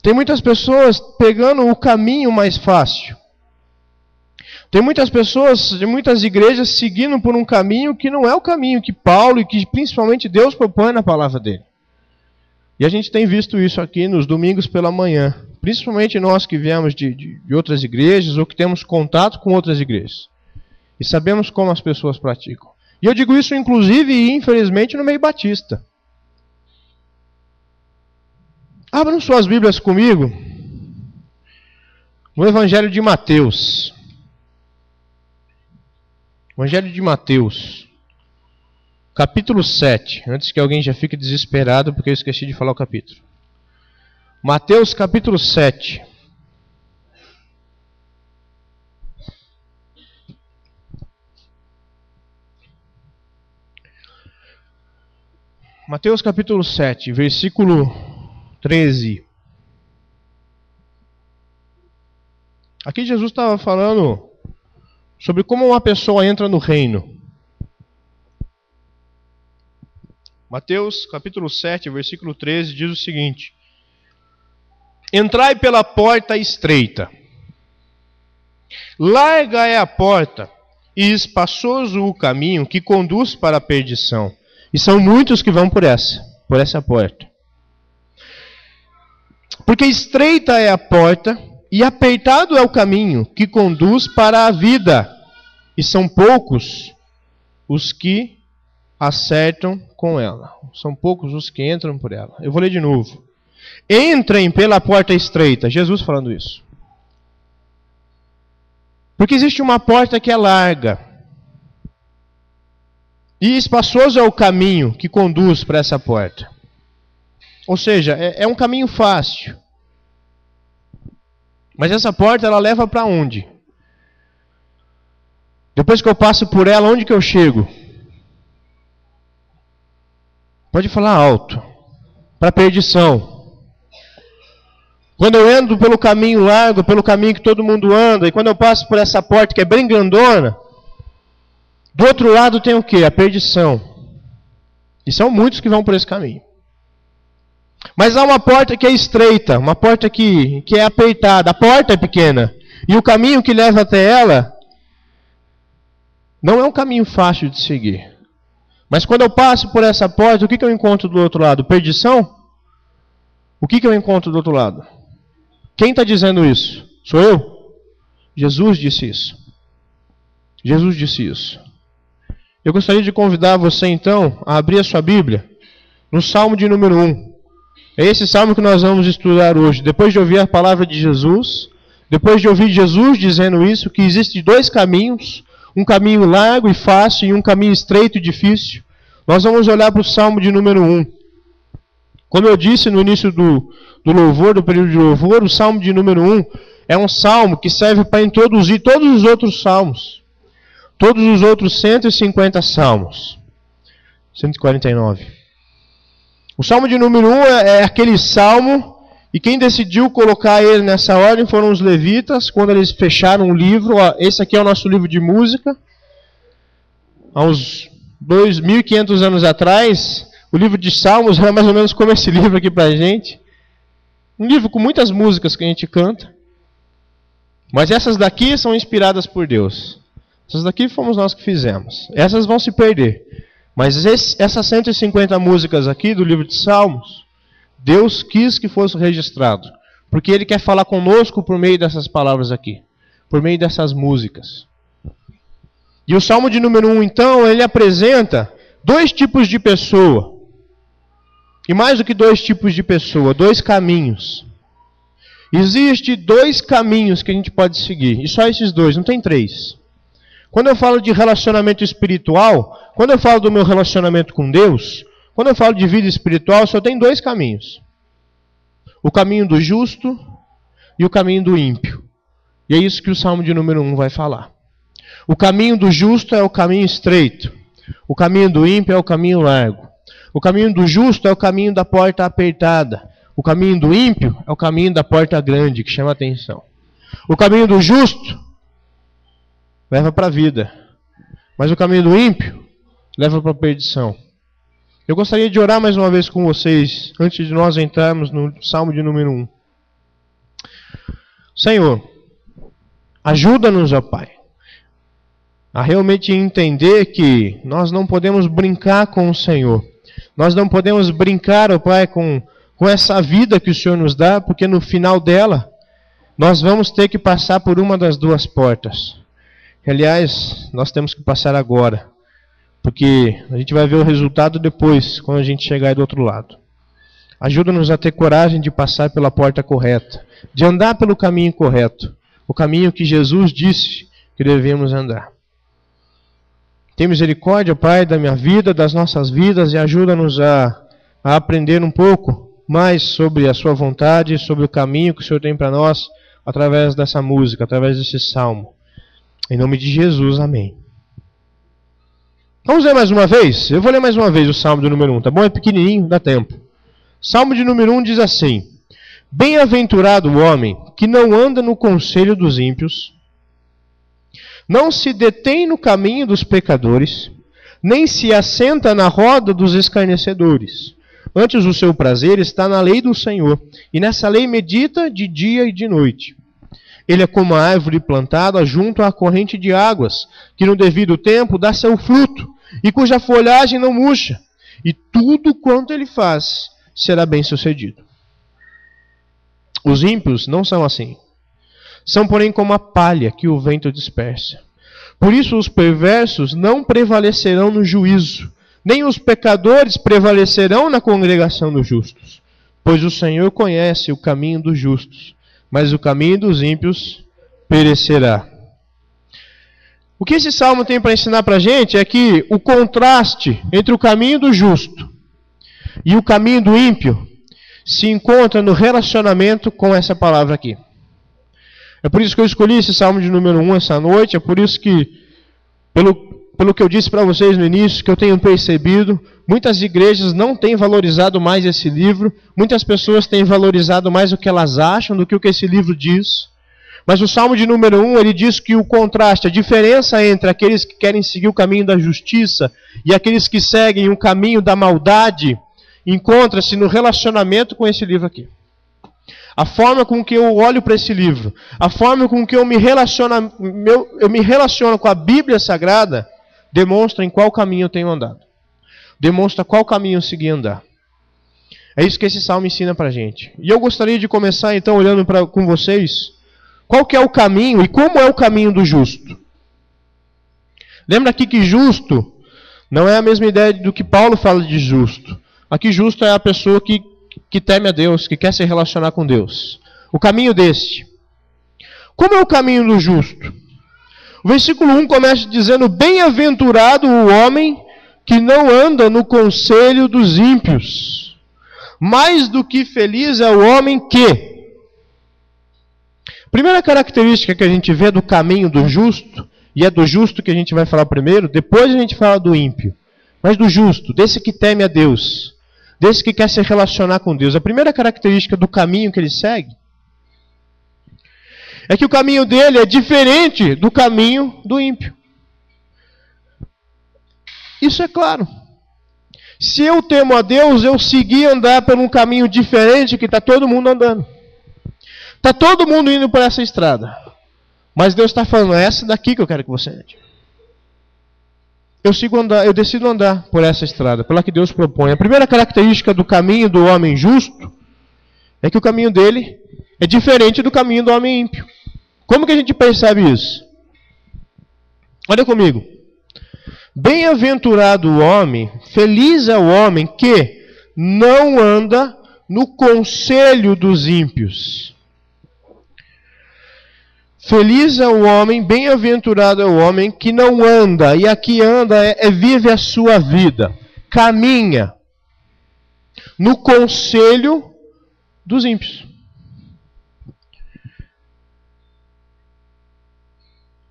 Tem muitas pessoas pegando o caminho mais fácil. Tem muitas pessoas, de muitas igrejas seguindo por um caminho que não é o caminho que Paulo e que principalmente Deus propõe na palavra dele. E a gente tem visto isso aqui nos domingos pela manhã. Principalmente nós que viemos de outras igrejas ou que temos contato com outras igrejas. E sabemos como as pessoas praticam. E eu digo isso inclusive e infelizmente no meio batista. Abram suas Bíblias comigo no Evangelho de Mateus. Evangelho de Mateus, capítulo 7. Antes que alguém já fique desesperado porque eu esqueci de falar o capítulo. Mateus, capítulo 7. Mateus, capítulo 7, versículo 13. Aqui Jesus estava falando sobre como uma pessoa entra no reino. Mateus capítulo 7, versículo 13 diz o seguinte: entrai pela porta estreita. Larga é a porta e espaçoso o caminho que conduz para a perdição. E são muitos que vão por essa porta. Porque estreita é a porta e apertado é o caminho que conduz para a vida. E são poucos os que acertam com ela. São poucos os que entram por ela. Eu vou ler de novo. Entrem pela porta estreita. Jesus falando isso. Porque existe uma porta que é larga. E espaçoso é o caminho que conduz para essa porta. Ou seja, é um caminho fácil. Mas essa porta ela leva para onde? Depois que eu passo por ela, onde que eu chego? Pode falar alto. Para a perdição. Quando eu ando pelo caminho largo, pelo caminho que todo mundo anda, e quando eu passo por essa porta que é bem grandona, do outro lado tem o quê? A perdição. E são muitos que vão por esse caminho. Mas há uma porta que é estreita, uma porta que é apertada, a porta é pequena. E o caminho que leva até ela não é um caminho fácil de seguir. Mas quando eu passo por essa porta, o que eu encontro do outro lado? Perdição? O que eu encontro do outro lado? Quem está dizendo isso? Sou eu? Jesus disse isso. Jesus disse isso. Eu gostaria de convidar você então a abrir a sua Bíblia no Salmo de número 1. É esse salmo que nós vamos estudar hoje. Depois de ouvir a palavra de Jesus, depois de ouvir Jesus dizendo isso, que existem dois caminhos, um caminho largo e fácil e um caminho estreito e difícil, nós vamos olhar para o Salmo de número 1. Como eu disse no início do louvor, do período de louvor, o Salmo de número 1 é um salmo que serve para introduzir todos os outros salmos. Todos os outros 150 salmos. 149. O Salmo de número 1 é aquele salmo, e quem decidiu colocar ele nessa ordem foram os levitas, quando eles fecharam o livro. Esse aqui é o nosso livro de música. Há uns 2.500 anos atrás, o livro de Salmos era mais ou menos como esse livro aqui para a gente. Um livro com muitas músicas que a gente canta. Mas essas daqui são inspiradas por Deus. Essas daqui fomos nós que fizemos. Essas vão se perder. Mas essas 150 músicas aqui do livro de Salmos, Deus quis que fosse registrado. Porque Ele quer falar conosco por meio dessas palavras aqui. Por meio dessas músicas. E o Salmo de número 1, então, ele apresenta dois tipos de pessoa. E mais do que dois tipos de pessoa, dois caminhos. Existem dois caminhos que a gente pode seguir. E só esses dois, não tem três. Quando eu falo de relacionamento espiritual, quando eu falo do meu relacionamento com Deus, quando eu falo de vida espiritual, só tem dois caminhos. O caminho do justo e o caminho do ímpio. E é isso que o Salmo de número 1 vai falar. O caminho do justo é o caminho estreito. O caminho do ímpio é o caminho largo. O caminho do justo é o caminho da porta apertada. O caminho do ímpio é o caminho da porta grande, que chama a atenção. O caminho do justo leva para a vida. Mas o caminho do ímpio leva para a perdição. Eu gostaria de orar mais uma vez com vocês, antes de nós entrarmos no Salmo de número 1. Senhor, ajuda-nos, ó Pai, a realmente entender que nós não podemos brincar com o Senhor. Nós não podemos brincar, ó Pai, com essa vida que o Senhor nos dá, porque no final dela, nós vamos ter que passar por uma das duas portas. Aliás, nós temos que passar agora, porque a gente vai ver o resultado depois, quando a gente chegar aí do outro lado. Ajuda-nos a ter coragem de passar pela porta correta, de andar pelo caminho correto, o caminho que Jesus disse que devemos andar. Tem misericórdia, Pai, da minha vida, das nossas vidas, e ajuda-nos a aprender um pouco mais sobre a sua vontade, sobre o caminho que o Senhor tem para nós, através dessa música, através desse salmo. Em nome de Jesus, amém. Vamos ler mais uma vez? Eu vou ler mais uma vez o Salmo de número 1, tá bom? É pequenininho, dá tempo. Salmo de número 1 diz assim: Bem-aventurado o homem que não anda no conselho dos ímpios, não se detém no caminho dos pecadores, nem se assenta na roda dos escarnecedores. Antes o seu prazer está na lei do Senhor, e nessa lei medita de dia e de noite. Ele é como a árvore plantada junto à corrente de águas, que no devido tempo dá seu fruto, e cuja folhagem não murcha, e tudo quanto ele faz será bem sucedido. Os ímpios não são assim. São, porém, como a palha que o vento dispersa. Por isso os perversos não prevalecerão no juízo, nem os pecadores prevalecerão na congregação dos justos. Pois o Senhor conhece o caminho dos justos, mas o caminho dos ímpios perecerá. O que esse salmo tem para ensinar para a gente é que o contraste entre o caminho do justo e o caminho do ímpio se encontra no relacionamento com essa palavra aqui. É por isso que eu escolhi esse salmo de número 1 essa noite, é por isso que pelo que eu disse para vocês no início, que eu tenho percebido, muitas igrejas não têm valorizado mais esse livro, muitas pessoas têm valorizado mais o que elas acham do que o que esse livro diz. Mas o Salmo de número 1, ele diz que o contraste, a diferença entre aqueles que querem seguir o caminho da justiça e aqueles que seguem o caminho da maldade, encontra-se no relacionamento com esse livro aqui. A forma com que eu olho para esse livro, a forma com que eu me relaciono com a Bíblia Sagrada, demonstra em qual caminho eu tenho andado. Demonstra qual caminho eu segui andar. É isso que esse salmo ensina para a gente. E eu gostaria de começar então olhando com vocês qual que é o caminho e como é o caminho do justo. Lembra aqui que justo não é a mesma ideia do que Paulo fala de justo. Aqui justo é a pessoa que teme a Deus, que quer se relacionar com Deus. O caminho deste. Como é o caminho do justo? O versículo 1 começa dizendo: bem-aventurado o homem que não anda no conselho dos ímpios. Mais do que feliz é o homem que... Primeira característica que a gente vê do caminho do justo, e é do justo que a gente vai falar primeiro, depois a gente fala do ímpio. Mas do justo, desse que teme a Deus, desse que quer se relacionar com Deus. A primeira característica do caminho que ele segue é que o caminho dele é diferente do caminho do ímpio. Isso é claro. Se eu temo a Deus, eu segui andar por um caminho diferente que está todo mundo andando. Está todo mundo indo por essa estrada. Mas Deus está falando: é essa daqui que eu quero que você ande. Eu decido andar por essa estrada, pela que Deus propõe. A primeira característica do caminho do homem justo é que o caminho dele é diferente do caminho do homem ímpio. Como que a gente percebe isso? Olha comigo. Bem-aventurado o homem, feliz é o homem que não anda no conselho dos ímpios. Feliz é o homem, bem-aventurado é o homem que não anda, e aqui anda vive a sua vida, caminha no conselho dos ímpios.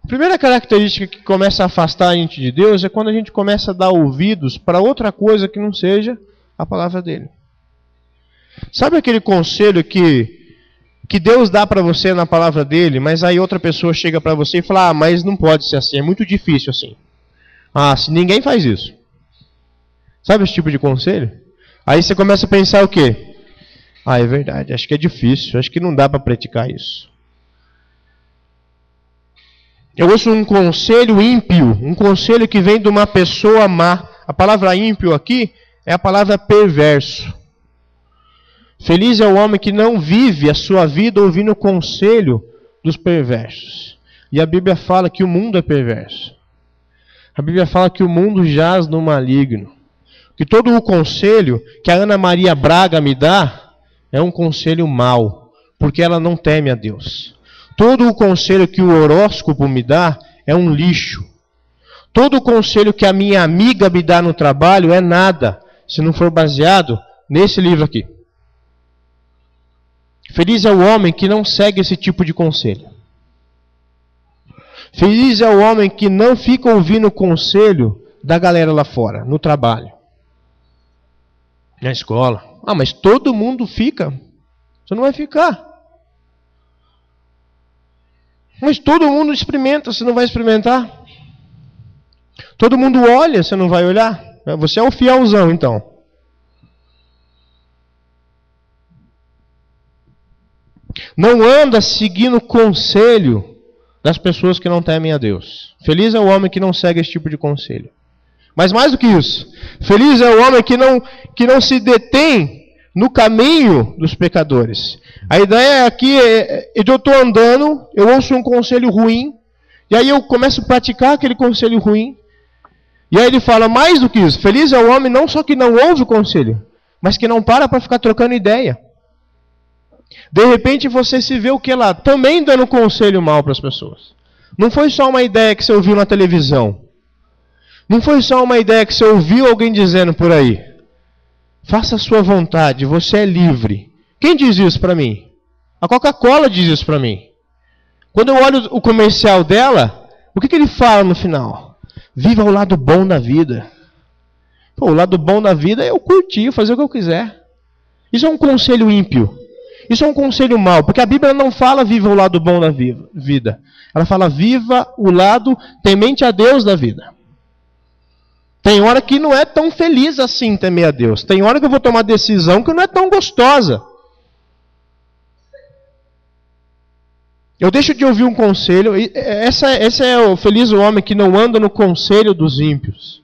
A primeira característica que começa a afastar a gente de Deus é quando a gente começa a dar ouvidos para outra coisa que não seja a palavra dele. Sabe aquele conselho que Deus dá para você na palavra dele, mas aí outra pessoa chega para você e fala: ah, mas não pode ser assim, é muito difícil assim. Ah, se ninguém faz isso. Sabe esse tipo de conselho? Aí você começa a pensar o quê? Ah, é verdade, acho que é difícil, acho que não dá para praticar isso. Eu ouço um conselho ímpio, um conselho que vem de uma pessoa má. A palavra ímpio aqui é a palavra perverso. Feliz é o homem que não vive a sua vida ouvindo o conselho dos perversos. E a Bíblia fala que o mundo é perverso. A Bíblia fala que o mundo jaz no maligno. Que todo o conselho que a Ana Maria Braga me dá é um conselho mau, porque ela não teme a Deus. Todo o conselho que o horóscopo me dá é um lixo. Todo o conselho que a minha amiga me dá no trabalho é nada, se não for baseado nesse livro aqui. Feliz é o homem que não segue esse tipo de conselho. Feliz é o homem que não fica ouvindo o conselho da galera lá fora, no trabalho, na escola. Ah, mas todo mundo fica. Você não vai ficar. Mas todo mundo experimenta, você não vai experimentar? Todo mundo olha, você não vai olhar? Você é um fielzão, então. Não anda seguindo o conselho das pessoas que não temem a Deus. Feliz é o homem que não segue esse tipo de conselho. Mas mais do que isso, feliz é o homem que não se detém no caminho dos pecadores. A ideia aqui é de eu estou andando, eu ouço um conselho ruim, e aí eu começo a praticar aquele conselho ruim. E aí ele fala, mais do que isso, feliz é o homem não só que não ouve o conselho, mas que não para ficar trocando ideia. De repente você se vê o que lá? Também dando conselho mal para as pessoas. Não foi só uma ideia que você ouviu na televisão. Não foi só uma ideia que você ouviu alguém dizendo por aí. Faça a sua vontade, você é livre. Quem diz isso para mim? A Coca-Cola diz isso para mim. Quando eu olho o comercial dela, o que ele fala no final? Viva o lado bom da vida. Pô, o lado bom da vida é eu curtir, fazer o que eu quiser. Isso é um conselho ímpio. Isso é um conselho mau, porque a Bíblia não fala viva o lado bom da vida. Ela fala viva o lado temente a Deus da vida. Tem hora que não é tão feliz assim temer a Deus. Tem hora que eu vou tomar decisão que não é tão gostosa. Eu deixo de ouvir um conselho. Esse é o feliz o homem que não anda no conselho dos ímpios.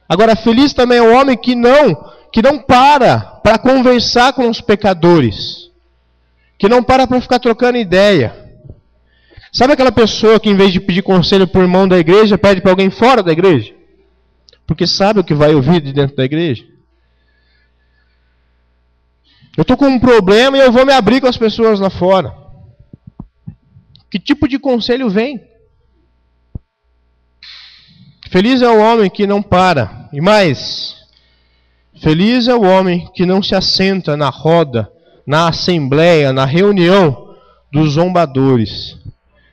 Agora, feliz também é o homem que não para conversar com os pecadores. Que não para ficar trocando ideia. Sabe aquela pessoa que em vez de pedir conselho por irmão da igreja, pede para alguém fora da igreja? Porque sabe o que vai ouvir de dentro da igreja? Eu estou com um problema e eu vou me abrir com as pessoas lá fora. Que tipo de conselho vem? Feliz é o homem que não para. E mais, feliz é o homem que não se assenta na roda, na assembleia, na reunião dos zombadores.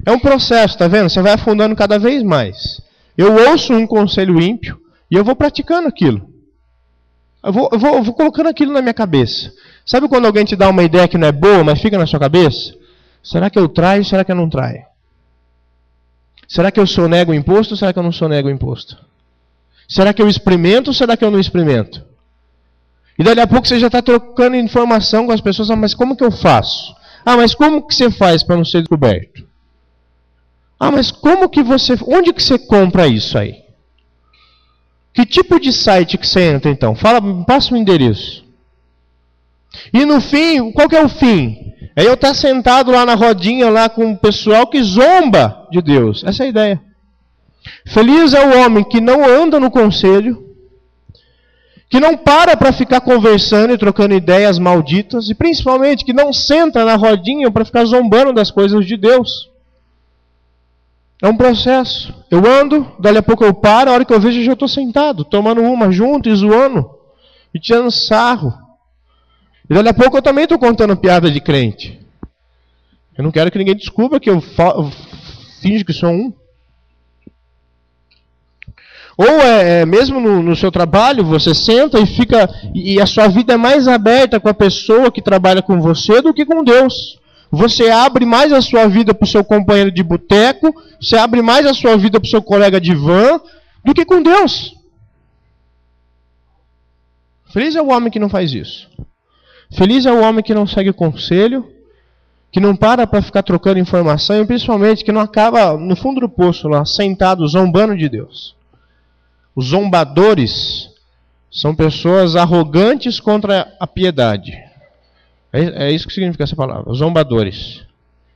É um processo, tá vendo? Você vai afundando cada vez mais. Eu ouço um conselho ímpio e eu vou praticando aquilo. Eu vou colocando aquilo na minha cabeça. Sabe quando alguém te dá uma ideia que não é boa, mas fica na sua cabeça? Será que eu traio ou será que eu não traio? Será que eu sonego o imposto ou será que eu não sonego o imposto? Será que eu experimento ou será que eu não experimento? E daqui a pouco você já está trocando informação com as pessoas. Ah, mas como que eu faço? Ah, mas como que você faz para não ser descoberto? Ah, mas como que você... Onde que você compra isso aí? Que tipo de site que você entra então? Fala, passa o endereço. E no fim, qual que é o fim? É eu estar sentado lá na rodinha lá com o pessoal que zomba de Deus. Essa é a ideia. Feliz é o homem que não anda no conselho, que não para ficar conversando e trocando ideias malditas, e principalmente que não senta na rodinha para ficar zombando das coisas de Deus. É um processo. Eu ando, dali a pouco eu paro, a hora que eu vejo eu já estou sentado, tomando uma junto e zoando, e tirando sarro. E dali a pouco eu também estou contando piada de crente. Eu não quero que ninguém descubra que eu finjo que sou um. Ou mesmo no seu trabalho, você senta e fica, e a sua vida é mais aberta com a pessoa que trabalha com você do que com Deus. Você abre mais a sua vida para o seu companheiro de boteco, você abre mais a sua vida para o seu colega de van, do que com Deus. Feliz é o homem que não faz isso. Feliz é o homem que não segue o conselho, que não para ficar trocando informação e principalmente que não acaba no fundo do poço lá, sentado, zombando de Deus. Os zombadores são pessoas arrogantes contra a piedade. É isso que significa essa palavra. Os zombadores,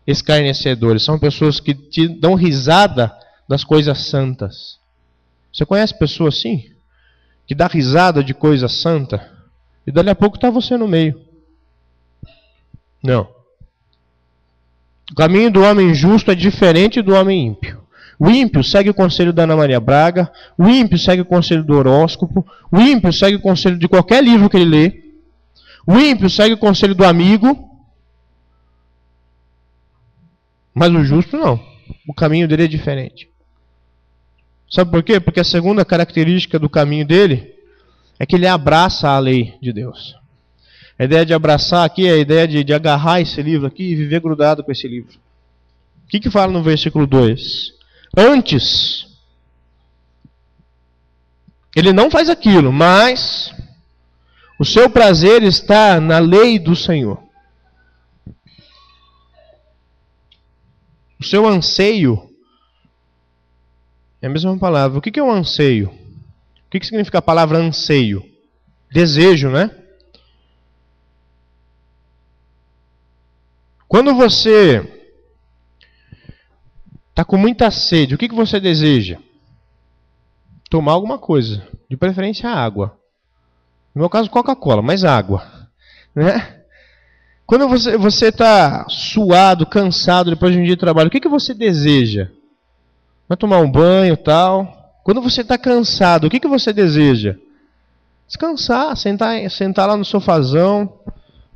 escarnecedores, são pessoas que te dão risada das coisas santas. Você conhece pessoas assim? Que dá risada de coisa santa? E dali a pouco está você no meio. Não. O caminho do homem justo é diferente do homem ímpio. O ímpio segue o conselho da Ana Maria Braga, o ímpio segue o conselho do horóscopo, o ímpio segue o conselho de qualquer livro que ele lê, o ímpio segue o conselho do amigo, mas o justo não. O caminho dele é diferente. Sabe por quê? Porque a segunda característica do caminho dele é que ele abraça a lei de Deus. A ideia de abraçar aqui é a ideia de agarrar esse livro aqui e viver grudado com esse livro. O que fala no versículo 2? Antes, ele não faz aquilo, mas o seu prazer está na lei do Senhor. O seu anseio é a mesma palavra. O que é um anseio? O que significa a palavra anseio? Desejo, né? Quando você está com muita sede, o que você deseja? Tomar alguma coisa, de preferência água. No meu caso, Coca-Cola, mas água. Né? Quando você está suado, cansado depois de um dia de trabalho, o que você deseja? Vai tomar um banho e tal. Quando você está cansado, o que você deseja? Descansar, sentar lá no sofazão,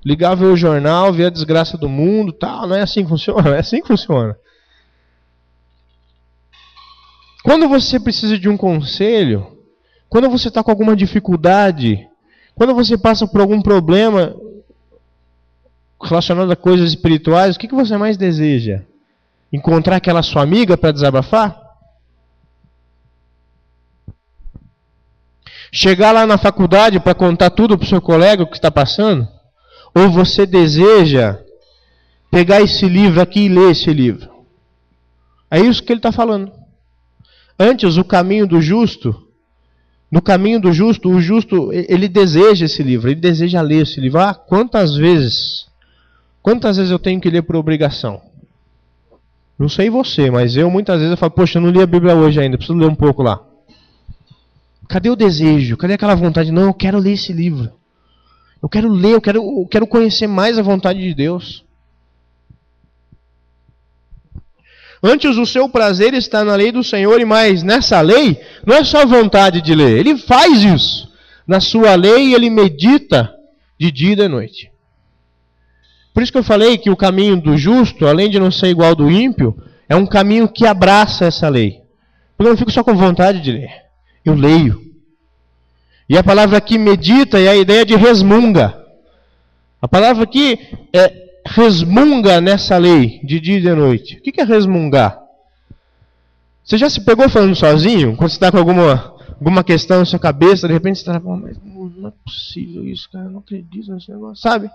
ligar, ver o jornal, ver a desgraça do mundo, tal. Não é assim que funciona? É assim que funciona. Quando você precisa de um conselho, quando você está com alguma dificuldade, quando você passa por algum problema relacionado a coisas espirituais, o que você mais deseja? Encontrar aquela sua amiga para desabafar? Chegar lá na faculdade para contar tudo para o seu colega o que está passando? Ou você deseja pegar esse livro aqui e ler esse livro? É isso que ele está falando. Antes, o caminho do justo, no caminho do justo, o justo, ele deseja esse livro, ele deseja ler esse livro. Ah, quantas vezes eu tenho que ler por obrigação? Não sei você, mas muitas vezes eu falo, poxa, eu não li a Bíblia hoje ainda, preciso ler um pouco lá. Cadê o desejo? Cadê aquela vontade? Não, eu quero ler esse livro. Eu quero ler, eu quero conhecer mais a vontade de Deus. Antes o seu prazer está na lei do Senhor, e mais, nessa lei, não é só vontade de ler, ele faz isso. Na sua lei ele medita de dia e de noite. Por isso que eu falei que o caminho do justo, além de não ser igual ao do ímpio, é um caminho que abraça essa lei. Porque eu não fico só com vontade de ler, eu leio. E a palavra aqui medita é a ideia de resmunga. A palavra aqui é resmunga nessa lei, de dia e de noite. O que é resmungar? Você já se pegou falando sozinho? Quando você está com alguma questão na sua cabeça, de repente você está falando, mas não é possível isso, cara, eu não acredito nesse negócio, sabe?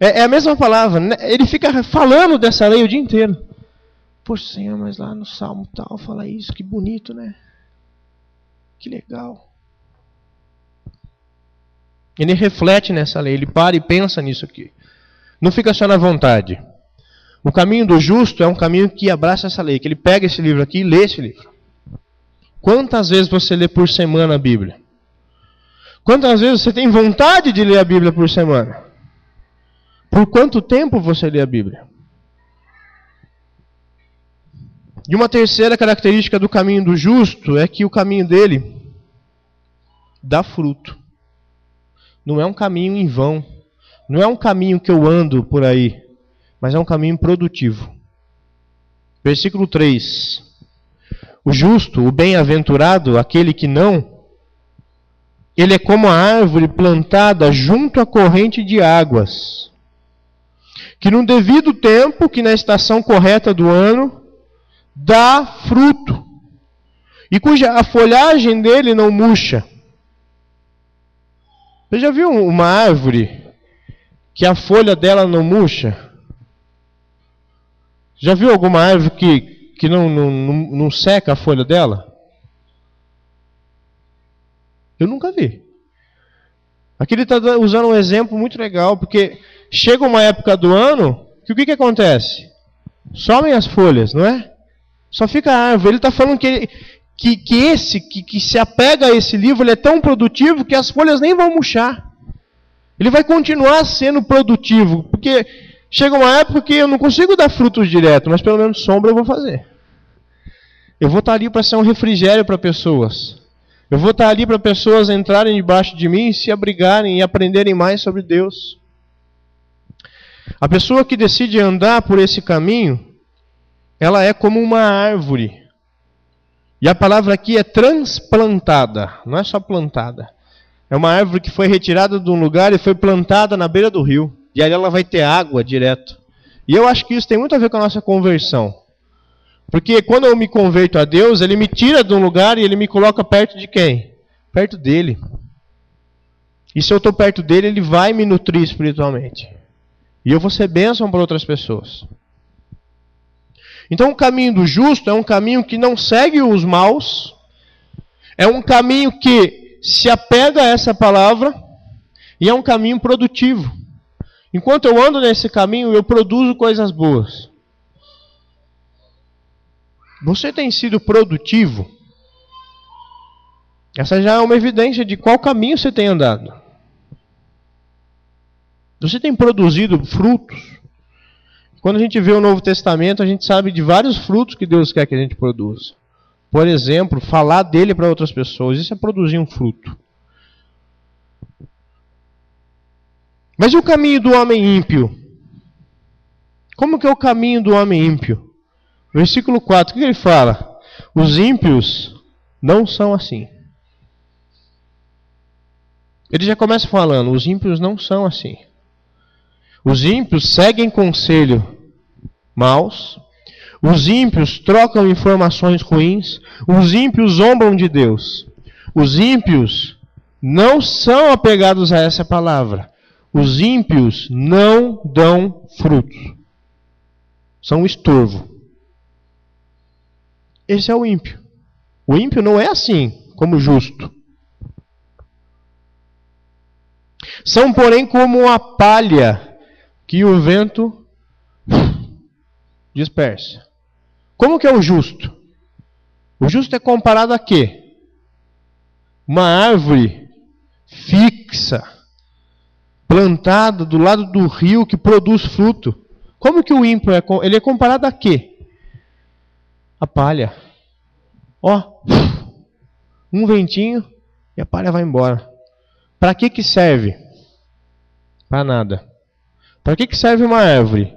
É a mesma palavra, né? Ele fica falando dessa lei o dia inteiro. Poxa, Senhor, mas lá no Salmo tal fala isso, que bonito, né? Que legal. Ele reflete nessa lei, ele para e pensa nisso aqui. Não fica só na vontade. O caminho do justo é um caminho que abraça essa lei, que ele pega esse livro aqui e lê esse livro. Quantas vezes você lê por semana a Bíblia? Quantas vezes você tem vontade de ler a Bíblia por semana? Por quanto tempo você lê a Bíblia? E uma terceira característica do caminho do justo é que o caminho dele dá fruto. Não é um caminho em vão. Não é um caminho que eu ando por aí, mas é um caminho produtivo. Versículo 3. O justo, o bem-aventurado, aquele que não, ele é como a árvore plantada junto à corrente de águas, que no devido tempo, que na estação correta do ano, dá fruto, e cuja a folhagem dele não murcha. Você já viu uma árvore que a folha dela não murcha? Já viu alguma árvore que não seca a folha dela? Eu nunca vi. Aqui ele está usando um exemplo muito legal, porque chega uma época do ano que o que acontece? Somem as folhas, não é? Só fica a árvore. Ele está falando que se apega a esse livro, ele é tão produtivo que as folhas nem vão murchar. Ele vai continuar sendo produtivo, porque chega uma época que eu não consigo dar frutos direto, mas pelo menos sombra eu vou fazer. Eu vou estar ali para ser um refrigério para pessoas. Eu vou estar ali para pessoas entrarem debaixo de mim, se abrigarem e aprenderem mais sobre Deus. A pessoa que decide andar por esse caminho, ela é como uma árvore. E a palavra aqui é transplantada, não é só plantada. É uma árvore que foi retirada de um lugar e foi plantada na beira do rio. E ali ela vai ter água direto. E eu acho que isso tem muito a ver com a nossa conversão. Porque quando eu me converto a Deus, Ele me tira de um lugar e Ele me coloca perto de quem? Perto dEle. E se eu estou perto dEle, Ele vai me nutrir espiritualmente. E eu vou ser bênção para outras pessoas. Então o caminho do justo é um caminho que não segue os maus. É um caminho que se apega a essa palavra. E é um caminho produtivo. Enquanto eu ando nesse caminho, eu produzo coisas boas. Você tem sido produtivo? Essa já é uma evidência de qual caminho você tem andado. Você tem produzido frutos? Quando a gente vê o Novo Testamento, a gente sabe de vários frutos que Deus quer que a gente produza. Por exemplo, falar dele para outras pessoas. Isso é produzir um fruto. Mas e o caminho do homem ímpio? Como que é o caminho do homem ímpio? Versículo 4, o que ele fala? Os ímpios não são assim. Ele já começa falando, os ímpios não são assim. Os ímpios seguem conselho maus. Os ímpios trocam informações ruins. Os ímpios zombam de Deus. Os ímpios não são apegados a essa palavra. Os ímpios não dão frutos. São um estorvo. Esse é o ímpio. O ímpio não é assim como o justo. São, porém, como a palha que o vento dispersa. Como que é o justo? O justo é comparado a quê? Uma árvore fixa, plantada do lado do rio que produz fruto. Como que o ímpio ele é comparado a quê? A palha. Ó, um ventinho e a palha vai embora. Para que serve? Para nada. Para que serve uma árvore?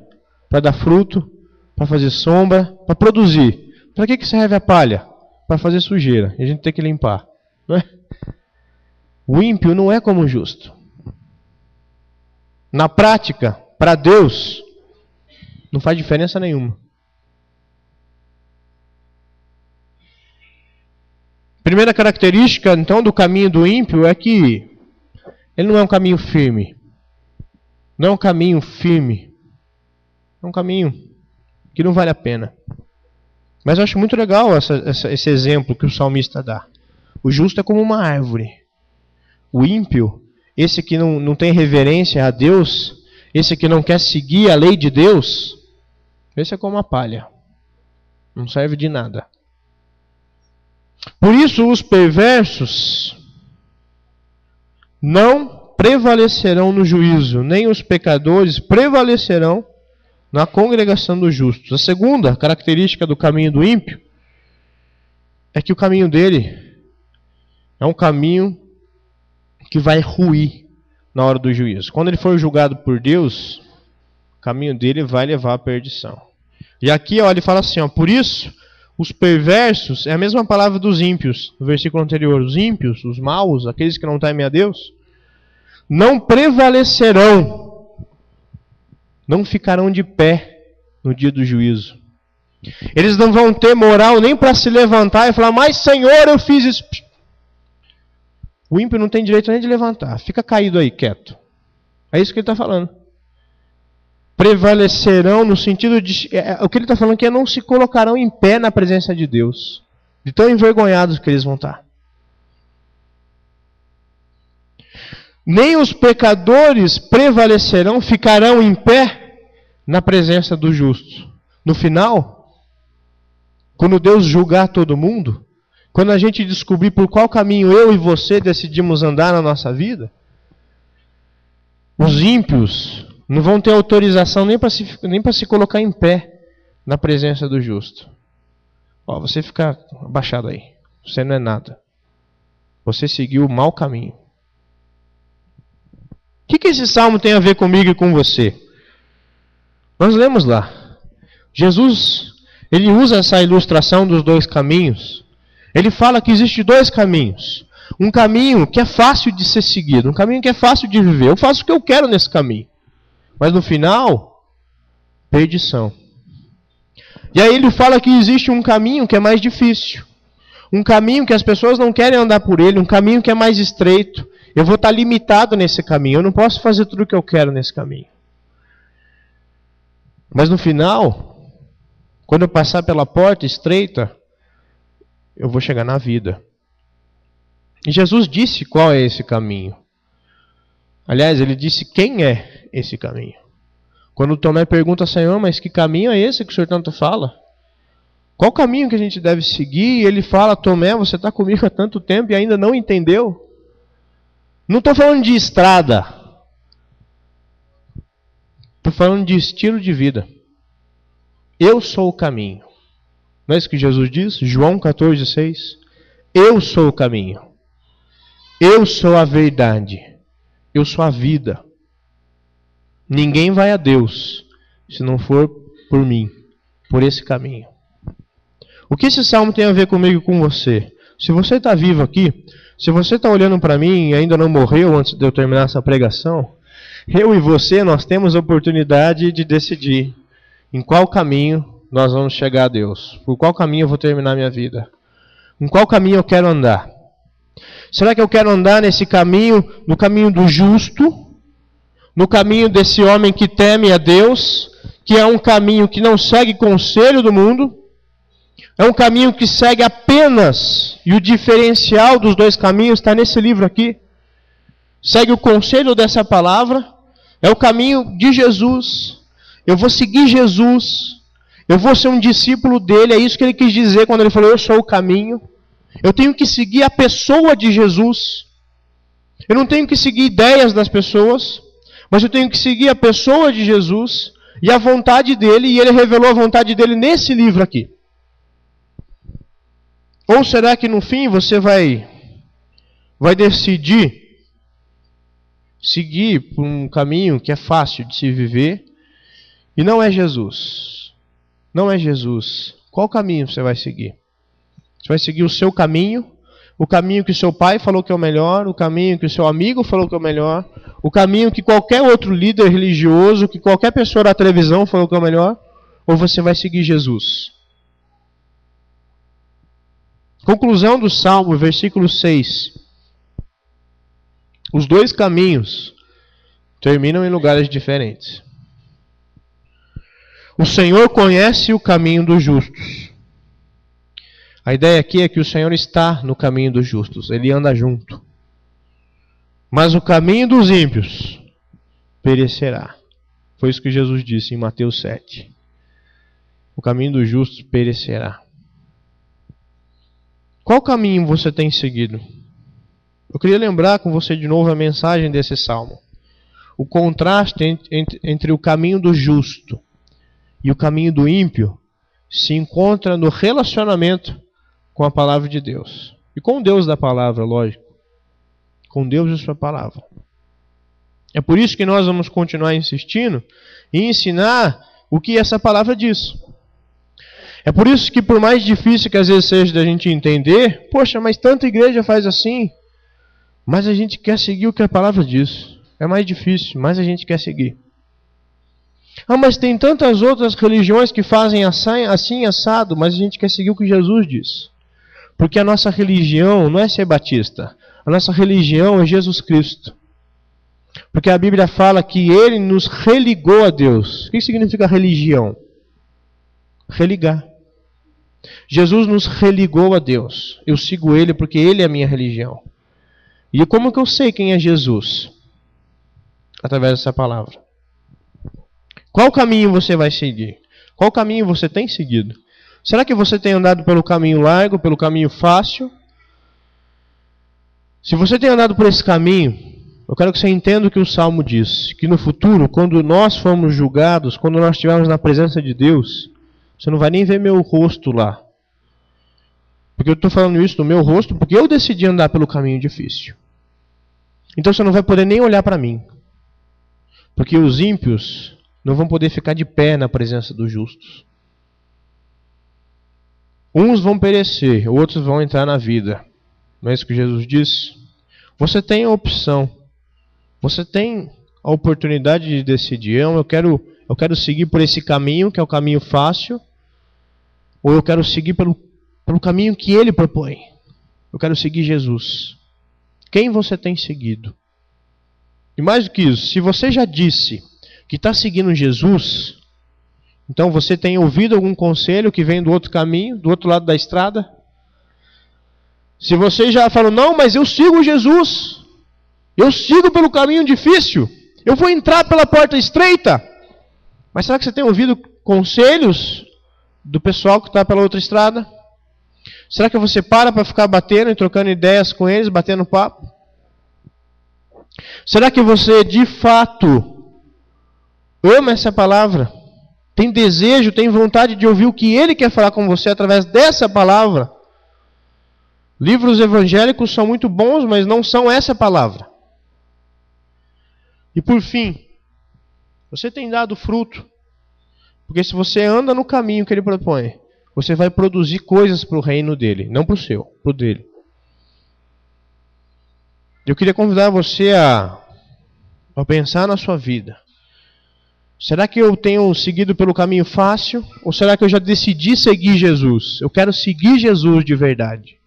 Para dar fruto, para fazer sombra, para produzir. Para que serve a palha? Para fazer sujeira. E a gente tem que limpar. Não é? O ímpio não é como o justo. Na prática, para Deus, não faz diferença nenhuma. Primeira característica, então, do caminho do ímpio é que ele não é um caminho firme. Não é um caminho firme. É um caminho que não vale a pena. Mas eu acho muito legal esse exemplo que o salmista dá. O justo é como uma árvore. O ímpio, esse que não tem reverência a Deus, esse que não quer seguir a lei de Deus, esse é como uma palha. Não serve de nada. Por isso os perversos não prevalecerão no juízo, nem os pecadores prevalecerão na congregação dos justos. A segunda característica do caminho do ímpio é que o caminho dele é um caminho que vai ruir na hora do juízo. Quando ele for julgado por Deus, o caminho dele vai levar à perdição. E aqui, ó, ele fala assim, ó, por isso os perversos, é a mesma palavra dos ímpios, no versículo anterior. Os ímpios, os maus, aqueles que não temem a Deus, não prevalecerão, não ficarão de pé no dia do juízo. Eles não vão ter moral nem para se levantar e falar, mas Senhor, eu fiz isso. O ímpio não tem direito nem de levantar, fica caído aí, quieto. É isso que ele está falando. Prevalecerão no sentido de... o que ele está falando aqui é não se colocarão em pé na presença de Deus. De tão envergonhados que eles vão estar. Nem os pecadores prevalecerão, ficarão em pé na presença do justo. No final, quando Deus julgar todo mundo, quando a gente descobrir por qual caminho eu e você decidimos andar na nossa vida, os ímpios não vão ter autorização nem para se colocar em pé na presença do justo. Ó, você fica abaixado aí. Você não é nada. Você seguiu o mau caminho. O que esse salmo tem a ver comigo e com você? Nós lemos lá. Jesus, ele usa essa ilustração dos dois caminhos. Ele fala que existe dois caminhos. Um caminho que é fácil de ser seguido. Um caminho que é fácil de viver. Eu faço o que eu quero nesse caminho. Mas no final, perdição. E aí ele fala que existe um caminho que é mais difícil. Um caminho que as pessoas não querem andar por ele. Um caminho que é mais estreito. Eu vou estar limitado nesse caminho. Eu não posso fazer tudo o que eu quero nesse caminho. Mas no final, quando eu passar pela porta estreita, eu vou chegar na vida. E Jesus disse qual é esse caminho. Aliás, ele disse quem é esse caminho. Quando Tomé pergunta ao Senhor, mas que caminho é esse que o Senhor tanto fala? Qual caminho que a gente deve seguir? E ele fala, Tomé, você está comigo há tanto tempo e ainda não entendeu? Não estou falando de estrada. Estou falando de estilo de vida. Eu sou o caminho. Não é isso que Jesus diz? João 14,6. Eu sou o caminho. Eu sou a verdade. Eu sou a vida. Ninguém vai a Deus se não for por mim, por esse caminho. O que esse salmo tem a ver comigo e com você? Se você está vivo aqui, se você está olhando para mim e ainda não morreu antes de eu terminar essa pregação, eu e você, nós temos a oportunidade de decidir em qual caminho nós vamos chegar a Deus. Por qual caminho eu vou terminar minha vida? Em qual caminho eu quero andar? Será que eu quero andar nesse caminho, no caminho do justo, no caminho desse homem que teme a Deus, que é um caminho que não segue conselho do mundo, é um caminho que segue apenas, e o diferencial dos dois caminhos está nesse livro aqui, segue o conselho dessa palavra, é o caminho de Jesus. Eu vou seguir Jesus, eu vou ser um discípulo dele, é isso que ele quis dizer quando ele falou, eu sou o caminho. Eu tenho que seguir a pessoa de Jesus. Eu não tenho que seguir ideias das pessoas, mas eu tenho que seguir a pessoa de Jesus e a vontade dele, e ele revelou a vontade dele nesse livro aqui. Ou será que no fim você vai decidir seguir por um caminho que é fácil de se viver e não é Jesus? Não é Jesus. Qual caminho você vai seguir? Você vai seguir o seu caminho, o caminho que o seu pai falou que é o melhor, o caminho que o seu amigo falou que é o melhor, o caminho que qualquer outro líder religioso, que qualquer pessoa da televisão falou que é o melhor, ou você vai seguir Jesus? Conclusão do Salmo, versículo 6. Os dois caminhos terminam em lugares diferentes. O Senhor conhece o caminho dos justos. A ideia aqui é que o Senhor está no caminho dos justos, ele anda junto. Mas o caminho dos ímpios perecerá. Foi isso que Jesus disse em Mateus 7. O caminho dos justos perecerá. Qual caminho você tem seguido? Eu queria lembrar com você de novo a mensagem desse salmo. O contraste entre o caminho do justo e o caminho do ímpio se encontra no relacionamento com a palavra de Deus. E com o Deus da palavra, lógico. Com Deus e sua palavra. É por isso que nós vamos continuar insistindo em ensinar o que essa palavra diz. É por isso que, por mais difícil que às vezes seja da gente entender, poxa, mas tanta igreja faz assim, mas a gente quer seguir o que a palavra diz. É mais difícil, mas a gente quer seguir. Ah, mas tem tantas outras religiões que fazem assim assado, mas a gente quer seguir o que Jesus diz. Porque a nossa religião não é ser batista. A nossa religião é Jesus Cristo. Porque a Bíblia fala que Ele nos religou a Deus. O que significa religião? Religar. Jesus nos religou a Deus. Eu sigo Ele porque Ele é a minha religião. E como que eu sei quem é Jesus? Através dessa palavra. Qual caminho você vai seguir? Qual caminho você tem seguido? Será que você tem andado pelo caminho largo, pelo caminho fácil? Se você tem andado por esse caminho, eu quero que você entenda o que o Salmo diz. Que no futuro, quando nós formos julgados, quando nós estivermos na presença de Deus, você não vai nem ver meu rosto lá. Porque eu estou falando isso do meu rosto, porque eu decidi andar pelo caminho difícil. Então você não vai poder nem olhar para mim. Porque os ímpios não vão poder ficar de pé na presença dos justos. Uns vão perecer, outros vão entrar na vida. Não é isso que Jesus disse? Você tem a opção. Você tem a oportunidade de decidir. Eu quero seguir por esse caminho, que é o caminho fácil, ou eu quero seguir pelo caminho que Ele propõe. Eu quero seguir Jesus. Quem você tem seguido? E mais do que isso, se você já disse que está seguindo Jesus, então você tem ouvido algum conselho que vem do outro caminho, do outro lado da estrada? Se você já falou, não, mas eu sigo Jesus, eu sigo pelo caminho difícil, eu vou entrar pela porta estreita. Mas será que você tem ouvido conselhos do pessoal que está pela outra estrada? Será que você para ficar batendo e trocando ideias com eles, batendo papo? Será que você de fato ama essa palavra? Tem desejo, tem vontade de ouvir o que Ele quer falar com você através dessa palavra? Livros evangélicos são muito bons, mas não são essa palavra. E por fim, você tem dado fruto. Porque se você anda no caminho que Ele propõe, você vai produzir coisas para o reino dele, não para o seu, para o dele. Eu queria convidar você a pensar na sua vida. Será que eu tenho seguido pelo caminho fácil? Ou será que eu já decidi seguir Jesus? Eu quero seguir Jesus de verdade.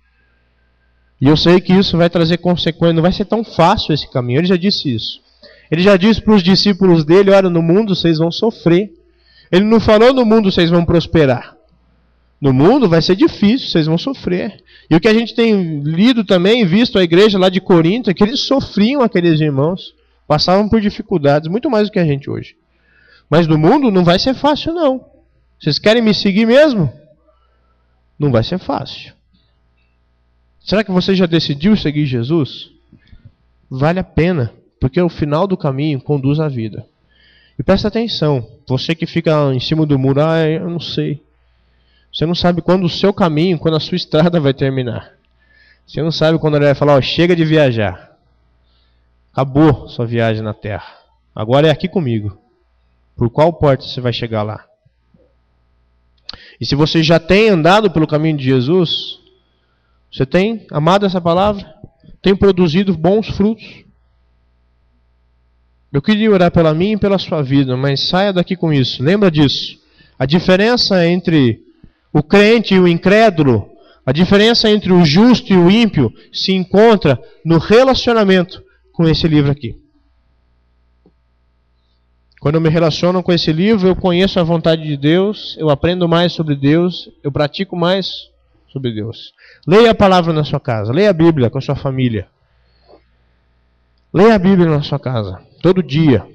E eu sei que isso vai trazer consequências. Não vai ser tão fácil esse caminho. Ele já disse isso. Ele já disse para os discípulos dele: olha, no mundo vocês vão sofrer. Ele não falou no mundo vocês vão prosperar. No mundo vai ser difícil, vocês vão sofrer. E o que a gente tem lido também, visto a igreja lá de Corinto, é que eles sofriam, aqueles irmãos. Passavam por dificuldades, muito mais do que a gente hoje. Mas no mundo não vai ser fácil, não. Vocês querem me seguir mesmo? Não vai ser fácil. Será que você já decidiu seguir Jesus? Vale a pena, porque o final do caminho conduz à vida. E presta atenção, você que fica em cima do muro, eu não sei. Você não sabe quando o seu caminho, quando a sua estrada vai terminar. Você não sabe quando ele vai falar, chega de viajar. Acabou sua viagem na terra. Agora é aqui comigo. Por qual porta você vai chegar lá? E se você já tem andado pelo caminho de Jesus, você tem amado essa palavra? Tem produzido bons frutos? Eu queria orar pela minha e pela sua vida, mas saia daqui com isso. Lembra disso. A diferença entre o crente e o incrédulo, a diferença entre o justo e o ímpio, se encontra no relacionamento com esse livro aqui. Quando eu me relaciono com esse livro, eu conheço a vontade de Deus, eu aprendo mais sobre Deus, eu pratico mais sobre Deus. Leia a palavra na sua casa, leia a Bíblia com a sua família. Leia a Bíblia na sua casa, todo dia.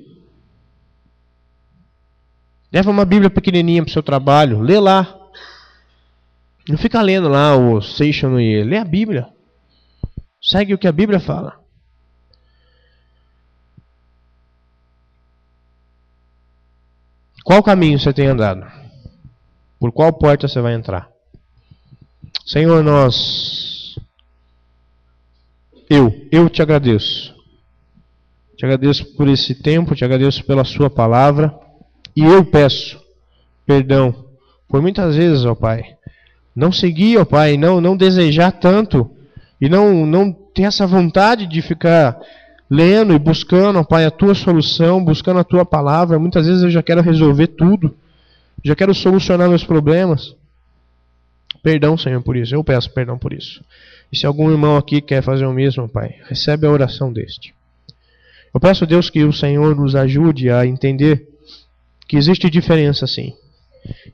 Leva uma Bíblia pequenininha para o seu trabalho, lê lá. Não fica lendo lá o Seixo e lê a Bíblia. Segue o que a Bíblia fala. Qual caminho você tem andado? Por qual porta você vai entrar? Senhor, eu te agradeço. Te agradeço por esse tempo, te agradeço pela sua palavra. E eu peço perdão por muitas vezes, ó Pai, não seguir, ó Pai, não desejar tanto e não ter essa vontade de ficar lendo e buscando, ó Pai, a Tua solução, buscando a Tua palavra. Muitas vezes eu já quero resolver tudo, já quero solucionar meus problemas. Perdão, Senhor, por isso. Eu peço perdão por isso. E se algum irmão aqui quer fazer o mesmo, Pai, recebe a oração deste. Eu peço, Deus, que o Senhor nos ajude a entender que existe diferença, sim,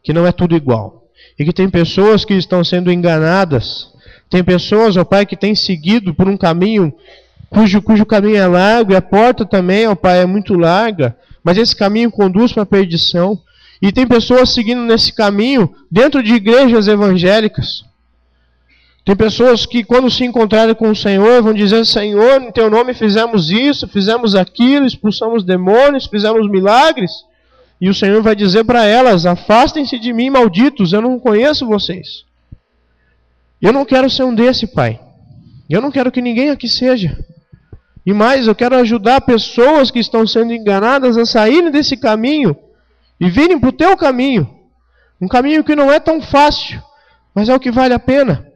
que não é tudo igual, e que tem pessoas que estão sendo enganadas, tem pessoas, ó Pai, que têm seguido por um caminho cujo caminho é largo, e a porta também, ó Pai, é muito larga, mas esse caminho conduz para a perdição. E tem pessoas seguindo nesse caminho dentro de igrejas evangélicas. Tem pessoas que quando se encontrarem com o Senhor vão dizer: Senhor, em Teu nome fizemos isso, fizemos aquilo, expulsamos demônios, fizemos milagres. E o Senhor vai dizer para elas: afastem-se de mim, malditos, eu não conheço vocês. Eu não quero ser um desse, Pai. Eu não quero que ninguém aqui seja. E mais, eu quero ajudar pessoas que estão sendo enganadas a saírem desse caminho e virem para o Teu caminho. Um caminho que não é tão fácil, mas é o que vale a pena.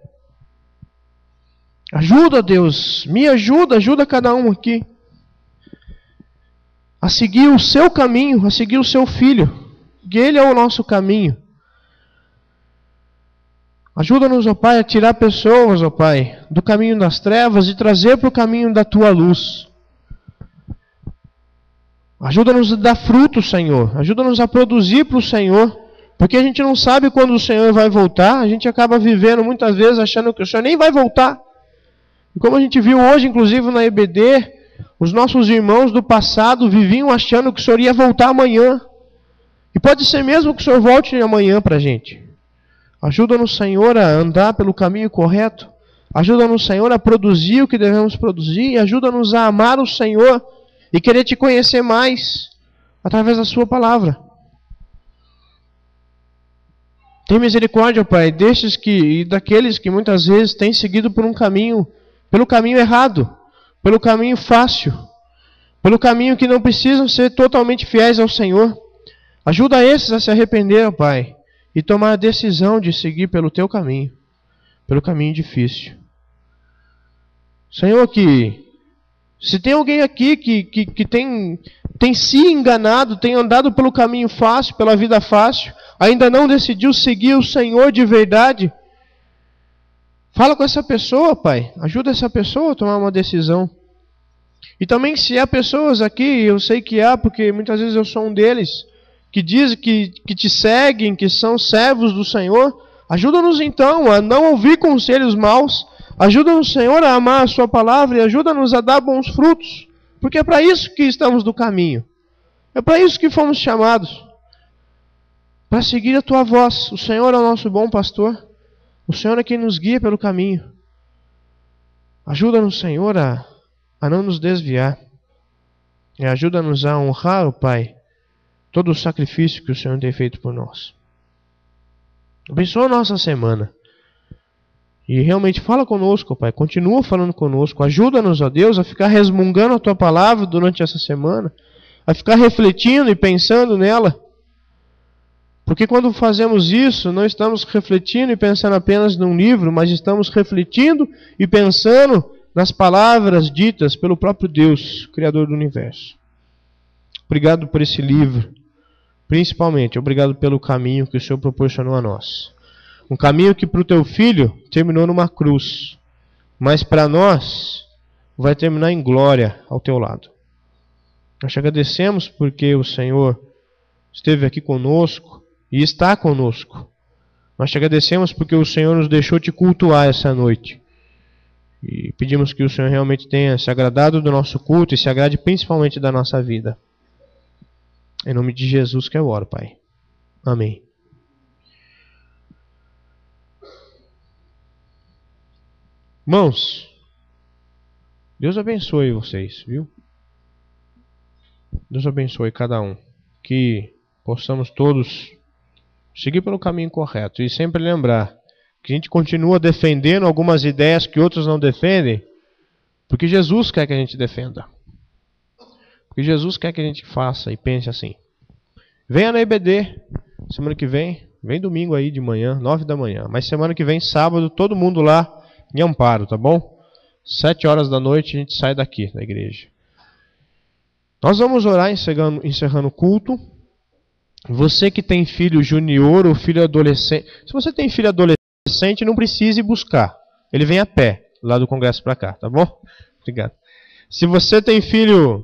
Ajuda, Deus, me ajuda, ajuda cada um aqui a seguir o Seu caminho, a seguir o Seu Filho, que Ele é o nosso caminho. Ajuda-nos, ó Pai, a tirar pessoas, ó Pai, do caminho das trevas e trazer para o caminho da Tua luz. Ajuda-nos a dar fruto, Senhor. Ajuda-nos a produzir para o Senhor. Porque a gente não sabe quando o Senhor vai voltar. A gente acaba vivendo muitas vezes achando que o Senhor nem vai voltar. E como a gente viu hoje, inclusive na EBD, os nossos irmãos do passado viviam achando que o Senhor ia voltar amanhã. E pode ser mesmo que o Senhor volte amanhã para a gente. Ajuda-nos, Senhor, a andar pelo caminho correto. Ajuda-nos, Senhor, a produzir o que devemos produzir. E ajuda-nos a amar o Senhor e querer Te conhecer mais através da Sua palavra. Tem misericórdia, Pai, destes e daqueles que muitas vezes têm seguido por pelo caminho errado, pelo caminho fácil, pelo caminho que não precisam ser totalmente fiéis ao Senhor. Ajuda esses a se arrepender, Pai, e tomar a decisão de seguir pelo teu caminho difícil. Senhor, que se tem alguém aqui que tem se enganado, tem andado pelo caminho fácil, pela vida fácil, ainda não decidiu seguir o Senhor de verdade, fala com essa pessoa, Pai. Ajuda essa pessoa a tomar uma decisão. E também, se há pessoas aqui, eu sei que há, porque muitas vezes eu sou um deles, que dizem que te seguem, que são servos do Senhor, ajuda-nos então a não ouvir conselhos maus, ajuda-nos, Senhor, a amar a sua palavra e ajuda-nos a dar bons frutos, porque é para isso que estamos no caminho, é para isso que fomos chamados, para seguir a tua voz. O Senhor é o nosso bom pastor, o Senhor é quem nos guia pelo caminho. Ajuda-nos, Senhor, a não nos desviar, e ajuda-nos a honrar, Pai, todo o sacrifício que o Senhor tem feito por nós. Abençoa a nossa semana. E realmente fala conosco, Pai. Continua falando conosco. Ajuda-nos, ó Deus, a ficar resmungando a Tua palavra durante essa semana. A ficar refletindo e pensando nela. Porque quando fazemos isso, não estamos refletindo e pensando apenas num livro, mas estamos refletindo e pensando nas palavras ditas pelo próprio Deus, Criador do Universo. Obrigado por esse livro. Principalmente, obrigado pelo caminho que o Senhor proporcionou a nós. Um caminho que para o teu filho terminou numa cruz, mas para nós vai terminar em glória ao teu lado. Nós te agradecemos porque o Senhor esteve aqui conosco e está conosco. Nós te agradecemos porque o Senhor nos deixou te cultuar essa noite. E pedimos que o Senhor realmente tenha se agradado do nosso culto e se agrade principalmente da nossa vida. Em nome de Jesus que eu oro, Pai. Amém. Irmãos, Deus abençoe vocês, viu? Deus abençoe cada um. Que possamos todos seguir pelo caminho correto. E sempre lembrar que a gente continua defendendo algumas ideias que outros não defendem, porque Jesus quer que a gente defenda. Porque Jesus quer que a gente faça e pense assim. Venha na IBD, semana que vem domingo aí de manhã, 9 da manhã. Mas semana que vem, sábado, todo mundo lá em Amparo, tá bom? 7 horas da noite a gente sai daqui da igreja. Nós vamos orar encerrando o culto. Você que tem filho junior ou filho adolescente, se você tem filho adolescente, não precisa ir buscar. Ele vem a pé, lá do congresso para cá, tá bom? Obrigado. Se você tem filho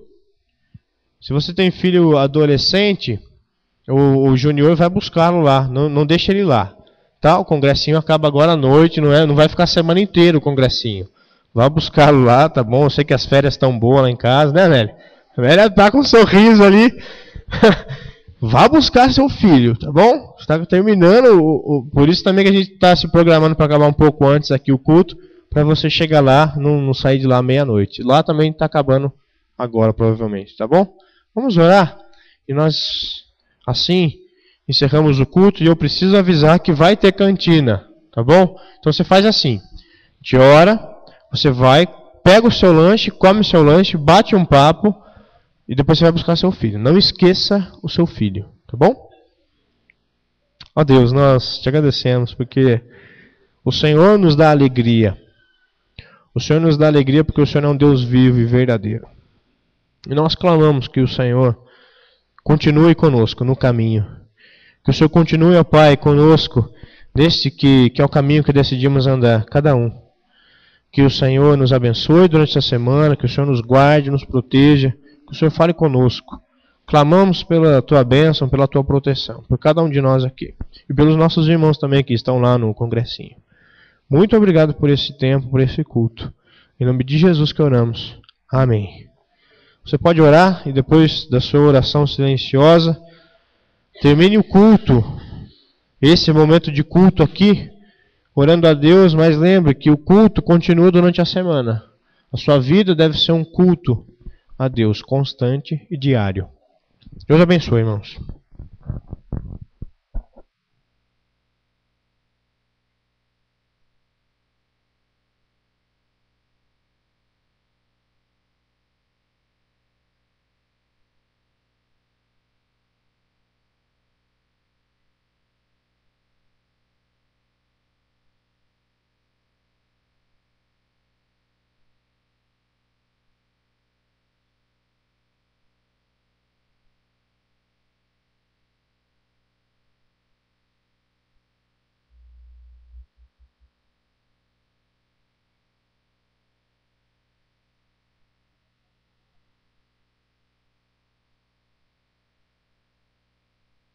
adolescente, o junior vai buscá-lo lá, não deixa ele lá. Tá? O congressinho acaba agora à noite, não vai ficar a semana inteira o congressinho. Vai buscá-lo lá, tá bom? Eu sei que as férias estão boas lá em casa, né, velho? A velha tá com um sorriso ali. Vá buscar seu filho, tá bom? Está terminando, por isso também que a gente está se programando para acabar um pouco antes aqui o culto, para você chegar lá, não sair de lá meia-noite. Lá também está acabando agora, provavelmente, tá bom? Vamos orar? E nós, assim, encerramos o culto e eu preciso avisar que vai ter cantina, tá bom? Então você faz assim, de hora, você vai, pega o seu lanche, come o seu lanche, bate um papo e depois você vai buscar seu filho. Não esqueça o seu filho, tá bom? Ó Deus, nós te agradecemos porque o Senhor nos dá alegria. O Senhor nos dá alegria porque o Senhor é um Deus vivo e verdadeiro. E nós clamamos que o Senhor continue conosco no caminho. Que o Senhor continue, ó Pai, conosco, neste que é o caminho que decidimos andar, cada um. Que o Senhor nos abençoe durante essa semana, que o Senhor nos guarde, nos proteja, que o Senhor fale conosco. Clamamos pela Tua bênção, pela Tua proteção, por cada um de nós aqui. E pelos nossos irmãos também que estão lá no congressinho. Muito obrigado por esse tempo, por esse culto. Em nome de Jesus que oramos. Amém. Você pode orar e depois da sua oração silenciosa, termine o culto, esse momento de culto aqui, orando a Deus, mas lembre que o culto continua durante a semana. A sua vida deve ser um culto a Deus constante e diário. Deus abençoe, irmãos.